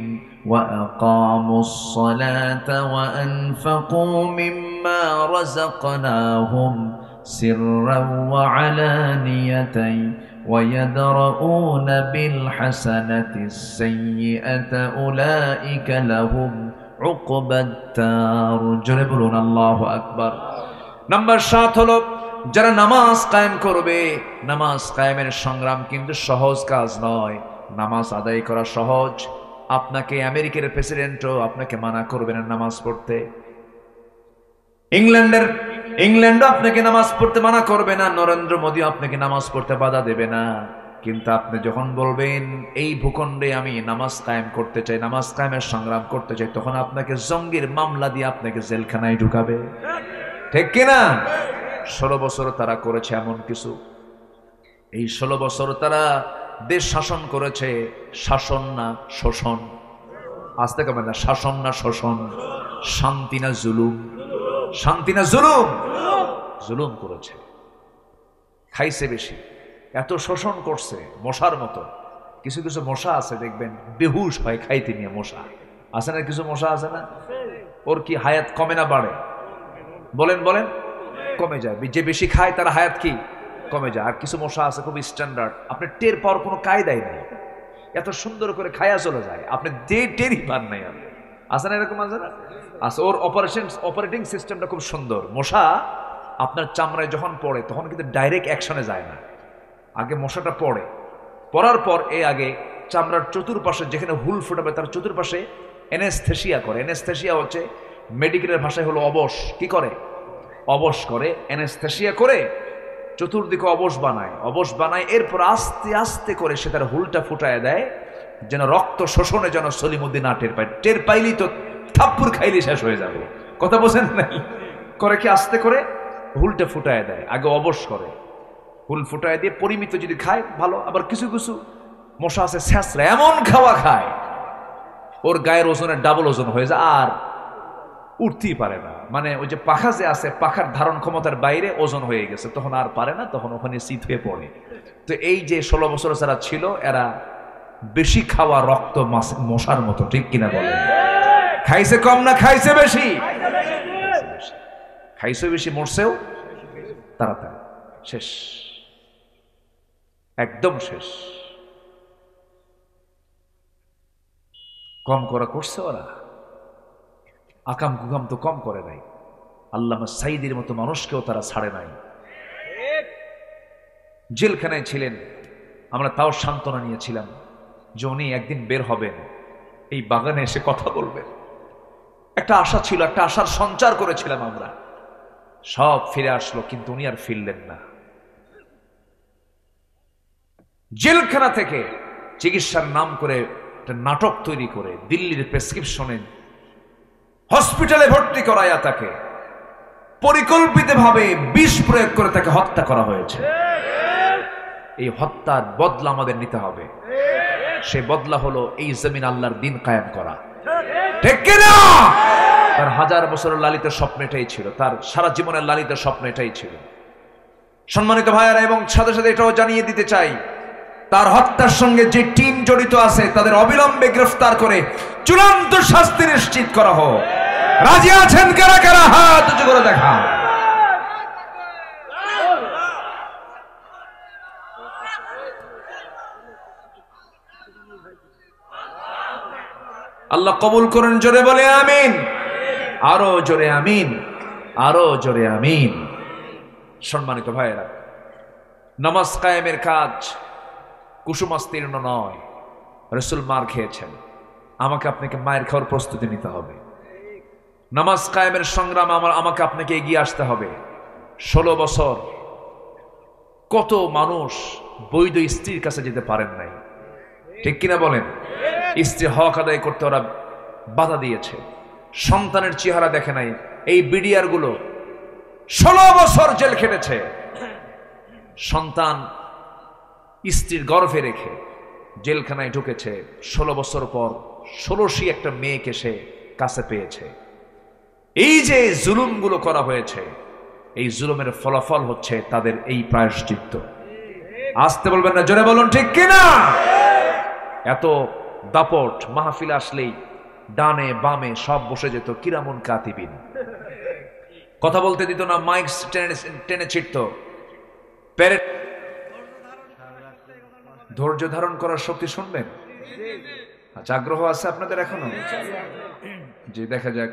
وأقاموا الصلاة وأنفقوا مما رزقناهم سرا وعلانية ويدرؤون بالحسنة السيئة أولئك لهم عقبى الدار। জোরে বলুন আল্লাহু আকবার। নাম্বার 7 হলো যারা নামাজ কায়েম করবে, নামাজ কায়েমের সংগ্রাম কিন্তু সহজ কাজ নয়। নামাজ আদায় করা সহজ, আপনাকে আমেরিকার প্রেসিডেন্টও আপনাকে মানা করবে না নামাজ পড়তে, ইংল্যান্ডও আপনাকে নামাজ পড়তে মানা করবে না, নরেন্দ্র মোদী আপনাকে নামাজ পড়তে বাধা দেবে না। কিন্তু আপনি যখন বলবেন এই ভূখণ্ডে আমি নামাজ কায়েম করতে চাই, নামাজ কায়েমের সংগ্রাম করতে চাই, তখন আপনাকে জঙ্গির মামলা দিয়ে আপনাকে জেলখানায় ঢুকাবে, ঠিক কিনা? 16 বছর তারা করেছে এমন কিছু। এই 16 বছর তারা দেশ শাসন করেছে, শাসন না শোষণ। আসতে কবে না, শাসন না শোষণ, শান্তি না জুলুম, শান্তি না জুলুম, জুলুম করেছে, খাইছে বেশি, এত শোষণ করছে মশার মতো। কিছু কিছু মশা আছে দেখবেন বেহুশ হয় খাইতে নিয়ে, মশা আছে না, কিছু মশা আছে না, ওর কি হায়াত কমে না বাড়ে? বলেন বলেন, কমে যায়। যে বেশি খায় তার হায়াত কি কমে যায়। আর কিছু মশা আছে খুব স্ট্যান্ডার্ড, আপনি টের পাওয়ার কোনো কায়দাই নাই, এত সুন্দর করে খায়া চলে যায়, আপনি টেরই পান নাই। আপনি আছে না, এরকম আছে না? আচ্ছা, ওর অপারেটিং সিস্টেমটা খুব সুন্দর। মশা আপনার চামড়ায় যখন পড়ে তখন কিন্তু ডাইরেক্ট অ্যাকশনে যায় না, আগে মশাটা পড়ার পর আগে চামড়ার চতুর্পাশে যেখানে হুল ফুটাবে তার চতুর্পাশে অ্যানেস্থেসিয়া করে। অ্যানেস্থেসিয়া হচ্ছে মেডিকেলের ভাষায় হলো অবশ। কি করে? অবশ করে, অ্যানেস্থেসিয়া করে চতুর্দিকে অবশ বানায়। এরপর আস্তে আস্তে করে সে তার হুলটা ফুটায় দেয়, যেন রক্ত শোষণে যেন সলিমুদ্দিন না টের পায়। টের পাইলেই তো থাপ্পড় খাইলে শেষ হয়ে যাবে, কথা বোঝেন নাই? করে কি আস্তে করে হুলটা ফুটায় দেয়, আগে অবশ করে, হুল ফুটায় দিয়ে পরিমিত যদি খায় ভালো। আবার কিছু কিছু মশা আছে স্যাঁচরা, এমন খাওয়া খায় ওর গায়ের ওজনের ডাবল ওজন হয়ে যায়, আর উঠতেই পারে না। মানে ওই যে পাখা যে আছে, পাখার ধারণ ক্ষমতার বাইরে ওজন হয়ে গেছে, তখন আর পারে না, তখন ওখানে শীত হয়ে পড়ে। তো এই যে 16 বছর যারা ছিল, এরা বেশি খাওয়া রক্ত মশার মতো, ঠিক কিনা বলেন? খাইছে কম না খাইছে বেশি? খাইছে বেশি, মরছেও তাড়াতাড়ি, শেষ, একদম শেষ। কম করা করছে ওরা, আকাম কুকাম তো কম করে নাই। আল্লামা সাইদির মতো মানুষকেও তারা ছাড়ে নাই, জেলখানায় ছিলেন। আমরা তাও সান্ত্বনা নিয়েছিলাম যে উনি একদিন বের হবেন, এই বাগানে এসে কথা বলবেন। একটা আশা ছিল, একটা আশার সঞ্চার করেছিলাম আমরা, সব ফিরে আসলো, কিন্তু উনি আর ফিরলেন না। জেলখানা থেকে চিকিৎসার নাম করে একটা নাটক তৈরি করে দিল্লির প্রেসক্রিপশনে হসপিটালে ভর্তি করায়া তাকে পরিকল্পিতভাবে বিষ প্রয়োগ করে তাকে হত্যা করা হয়েছে। এই হত্যার বদলা আমাদের নিতে হবে। সে বদলা হলো এই জমিন আল্লাহর দিন কায়েম করা, ঠিক কিনা? তার 1000 বছরের লালিত স্বপ্ন এটাই ছিল, তার সারা জীবনের লালিত স্বপ্ন এটাই ছিল। সম্মানিত ভাইয়েরা, এবং সাথে সাথে এটাও জানিয়ে দিতে চাই, তার হত্যার সঙ্গে যে টিম জড়িত আছে তাদের অবিলম্বে গ্রেফতার করে চূড়ান্ত শাস্তি নিশ্চিত করা হোক। রাজি আছেন কারা কারা? হাত উঁচু করে দেখা। আল্লাহ কবুল করেন, জোরে বলে আমিন, আরো জোরে আমিন, আরো জোরে আমিন। সম্মানিত ভাইয়েরা, নামাজ কায়েমের কাজ কুসুমাস্তীর্ণ নয়। রাসূল মার খেয়েছেন, আমাকে আপনাকে মায়ের খাওয়ার প্রস্তুতি নিতে হবে। নামাজ কায়েমের সংগ্রাম আমাকে আপনাকে এগিয়ে আসতে হবে। 16 বছর কত মানুষ বৈধ স্ত্রীর কাছে যেতে পারেন নাই, ঠিক কিনা বলেন? স্ত্রীর হক আদায় করতে ওরা বাধা দিয়েছে, সন্তানের চেহারা দেখে নাই। এই বিডিআর গুলো 16 বছর জেল খেটেছে, সন্তান স্ত্রীর গর্ভে রেখে জেলখানায় ঢুকেছে। 16 বছর পর 16টি একটা মেয়েকে সে কাছে পেয়েছে। এই যে জুলুমগুলো করা হয়েছে, এই জুলুমের ফলাফল হচ্ছে তাদের এই প্রায়শ্চিত্ত। আসতে বলবেন না, জোরে বলুন, ঠিক কিনা? এত দাপট, মাহফিল আসলেই ডানে বামে সব বসে যেত, কিরামুন কাতিবিন, কথা বলতে দিত না, মাইক টেনে ছিটত। ধৈর্য ধারণ করার শক্তি শুনবেন? আচ্ছা, আগ্রহ আছে আপনাদের এখনো? যে দেখা যাক।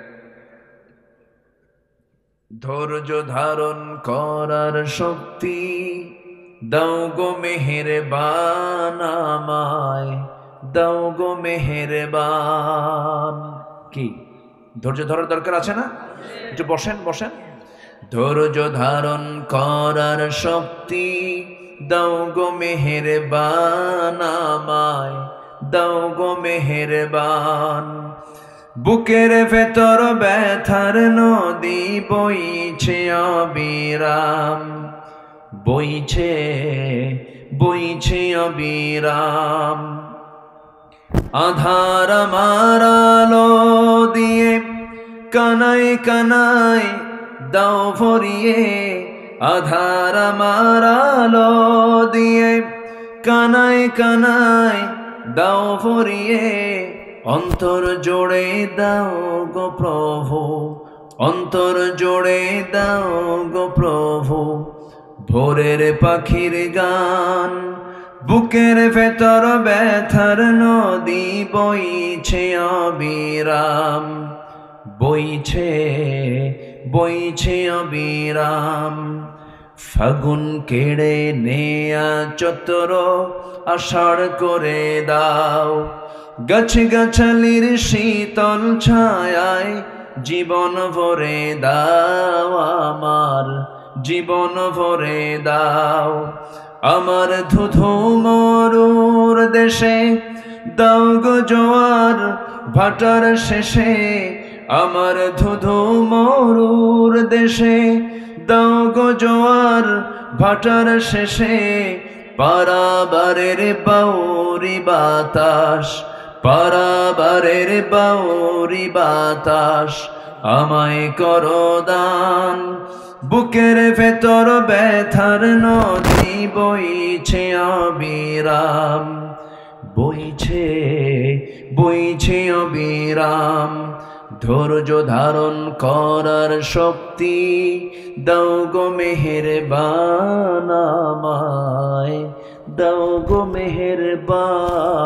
ধৈর্য ধারণ করার শক্তি দাও গো মেহেরবান আমায়, দাও গো মেহেরবান। কি ধৈর্য ধরার দরকার আছে না? একটু বসেন বসেন। ধৈর্য ধারণ করার শক্তি দাও গো মেহেরবান আমায়, দাও গো মেহেরবান। বুকের ভেতর ব্যথার নদী বইছে অবিরাম, বইছে বইছে অবিরাম। আধার আমার আলো দিয়ে কানায় কানায় দাও ভরিয়ে, আধার আমার আলো দিয়ে কানায় কানায় দাও ভরিয়ে। অন্তর জোড়ে দাও গো প্রভু, অন্তর জোড়ে দাও গো প্রভু ভোরের পাখির গান। বুকের ভেতর ব্যথার নদী বইছে অবিরাম, বইছে বইছে অবিরাম। ফাগুন কেড়ে নেয়া চতর আষাঢ় করে দাও, গাছ গাছালির শীতল ছায়ায় জীবন ভরে দাও আমার, জীবন ভরে দাও। আমার ধুধু মরুর দেশে দাও গো জোয়ার ভাটার শেষে, আমার ধুধু মরুর দেশে দাও গো জোয়ার ভাটার শেষে। পারাবারের বাউরি বাতাস, পারাবারের বাউরি বাতাস আমায় করো দান। বুকের ভেতর ব্যথার নদী বইছে অবিরাম, বইছে বইছে অবিরাম। ধৈর্য ধারণ করার শক্তি দাও গো মেহেরবান আমায়, দাও গো মেহেরবান।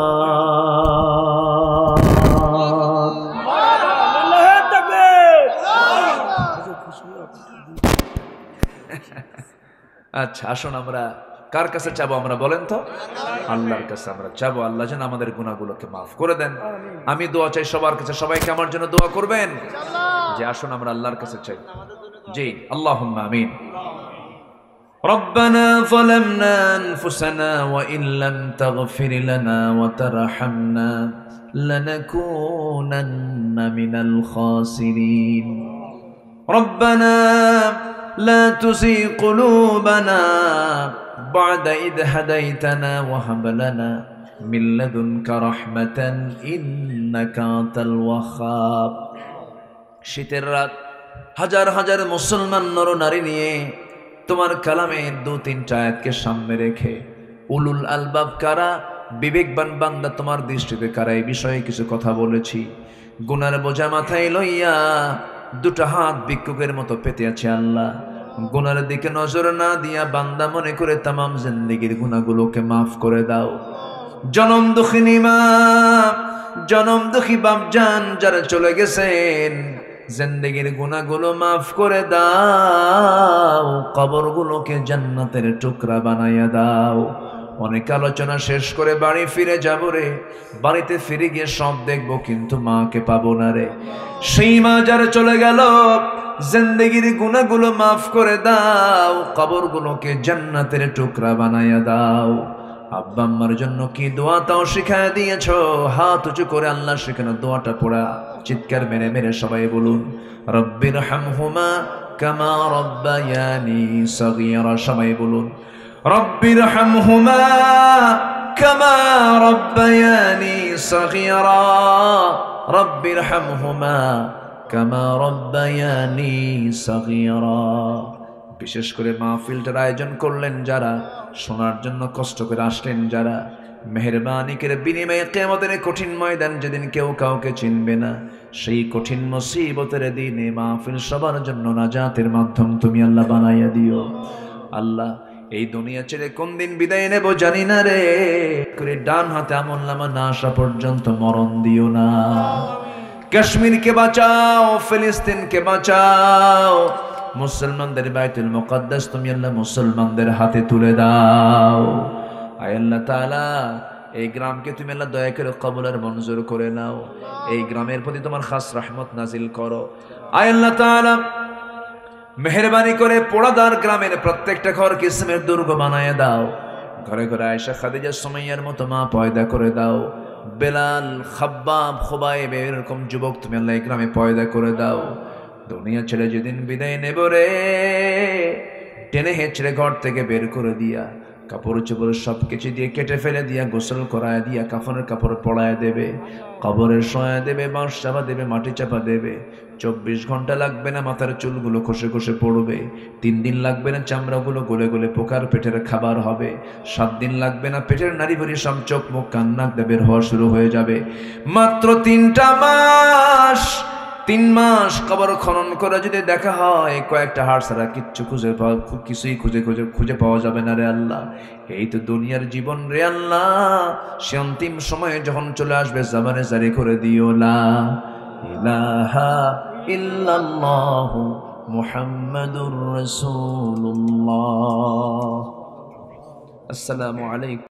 আচ্ছা আসুন আমরা কার কাছে চাবো? আমরা বলেন তো আল্লাহর কাছে আমরা চাবো। আল্লাহ যেন আমাদের গুনাহগুলোকে মাফ করে দেন। আমি দোয়া চাই সবার কাছে, সবাইকে আমার জন্য দোয়া করবেন। যে আসুন আমরা আল্লাহর কাছে চাই। জি আল্লাহুম্মা আমিন। ربنا ظلمنا أنفسنا وإن لم تغفر لنا وترحمنا لنكونن من الخاسرين ربنا لا تزغ قلوبنا بعد إذ هديتنا وهب لنا من لدنك رحمة إنك أنت الوهاب। শীতের রাত, হাজার হাজার মুসলমান নর নারী নিয়ে তোমার কালামের দু তিনটা আয়াতকে সামনে রেখে উলুল আলবাব কারা, বিবেকবান বান্দা তোমার দৃষ্টিতে কারা, এই বিষয়ে কিছু কথা বলেছি। গুনার বোঝা মাথায় লইয়া দুটা হাত ভিক্ষুকের মতো পেতে আছে আল্লাহ। গুনার দিকে নজর না দিয়া বান্দা মনে করে তামাম জিন্দেগির গুনাহগুলোকে মাফ করে দাও। জনম দুঃখিনী মা, জনম দুঃখী বাপজান যারা চলে গেছেন, জিন্দেগির গুনাহগুলো মাফ করে দাও, কবরগুলোকে জান্নাতের টুকরা বানাইয়া দাও। অনেক আলোচনা শেষ করে বাড়ি ফিরে যাব রে, বাড়িতে ফিরে গিয়ে সব দেখবো কিন্তু মাকে পাবো না রে। সেই মা যারা চলে গেল, জিন্দেগির গুনাহগুলো মাফ করে দাও, কবরগুলোকে জান্নাতের টুকরা বানাইয়া দাও। আব্বা আম্মার জন্য কি দোয়া তাও শিখায় দিয়েছো, হাত উঁচু করে আল্লাহ শেখানো দোয়াটা পড়া চিৎকার মেরে মেরে সবাই বলুন রব্বির হামহুমা কামা রব্বায়ানি সগীরা। সবাই বলুন রব্বির হামহুমা কামা রব্বায়ানি সগীরা, রব্বির হামহুমা কামা রব্বায়ানি সগীরা। বিশেষ করে মাহফিলটার আয়োজন করলেন যারা, শোনার জন্য কষ্ট করে আসলেন যারা, মেহেরবানিকের বিনিময়ে কিয়ামতের কঠিন ময়দান যেদিন কেউ কাউকে চিনবে না, সেই কঠিন মুসিবতের দিনে মাহফিল সবার জন্য নাজাতের মাধ্যম তুমি আল্লাহ বানাইয়া দিও। আল্লাহ এই দুনিয়া ছেড়ে কোন দিন বিদায় নেব জানি না রে, করে ডান হাতে আমলনামা না আসা পর্যন্ত মরণ দিও না। কাশ্মীরকে বাঁচাও, ফিলিস্তিনকে বাঁচাও, মুসলমানদের বাইতুল মুকাদ্দাস তুমি আল্লাহ মুসলমানদের হাতে তুলে দাও। আয় আল্লাহ তাআলা এই গ্রামকে তুমি আল্লাহ দয়া করে কবুল আর মঞ্জুর করে নাও। এই গ্রামের প্রতি তোমার খাস রহমত নাজিল করো। আয় আল্লাহ তাআলা মেহেরবানি করে পোড়াদার গ্রামের প্রত্যেকটা ঘর কিসমের দুর্গ বানায় দাও। ঘরে ঘরে আয়েশা খাদিজা সুমাইয়ার মতো মা পয়দা করে দাও। বেলাল, খাব্বাব, খুবাইব এরকম যুবক তুমি আল্লাহ এই গ্রামে পয়দা করে দাও। দুনিয়া ছেড়ে যেদিন বিদায় নেব রে, টেনে হেঁচড়ে ঘর থেকে বের করে দিয়া, কাপড় চোপড় সব কিছু দিয়ে কেটে ফেলে দিয়া, গোসল করায় দিয়া, কাফনের কাপড় পরায় দেবে, কবরে শোয়া দেবে, বাঁশ চাপা দেবে, মাটি চাপা দেবে। 24 ঘন্টা লাগবে না মাথার চুলগুলো খসে খসে পড়বে। 3 দিন লাগবে না চামড়াগুলো গলে গলে পোকার পেটের খাবার হবে। 7 দিন লাগবে না পেটের নাড়ি ভুড়ি সব চোখ মুখ কান নাক দিয়ে বের হওয়া শুরু হয়ে যাবে। মাত্র 3টা মাস, 3 মাস কবর খনন করে যদি দেখা হয় কয়েকটা হাড় ছাড়া কিছুই খুঁজে পাওয়া যাবে না রে আল্লাহ। এই তো দুনিয়ার জীবন রে আল্লাহ। সে অন্তিম সময়ে যখন চলে আসবে জামানে জারি করে দিও লা ইলাহা ইল্লাল্লাহু মুহাম্মাদুর রাসূলুল্লাহ। আসসালামু আলাইকুম।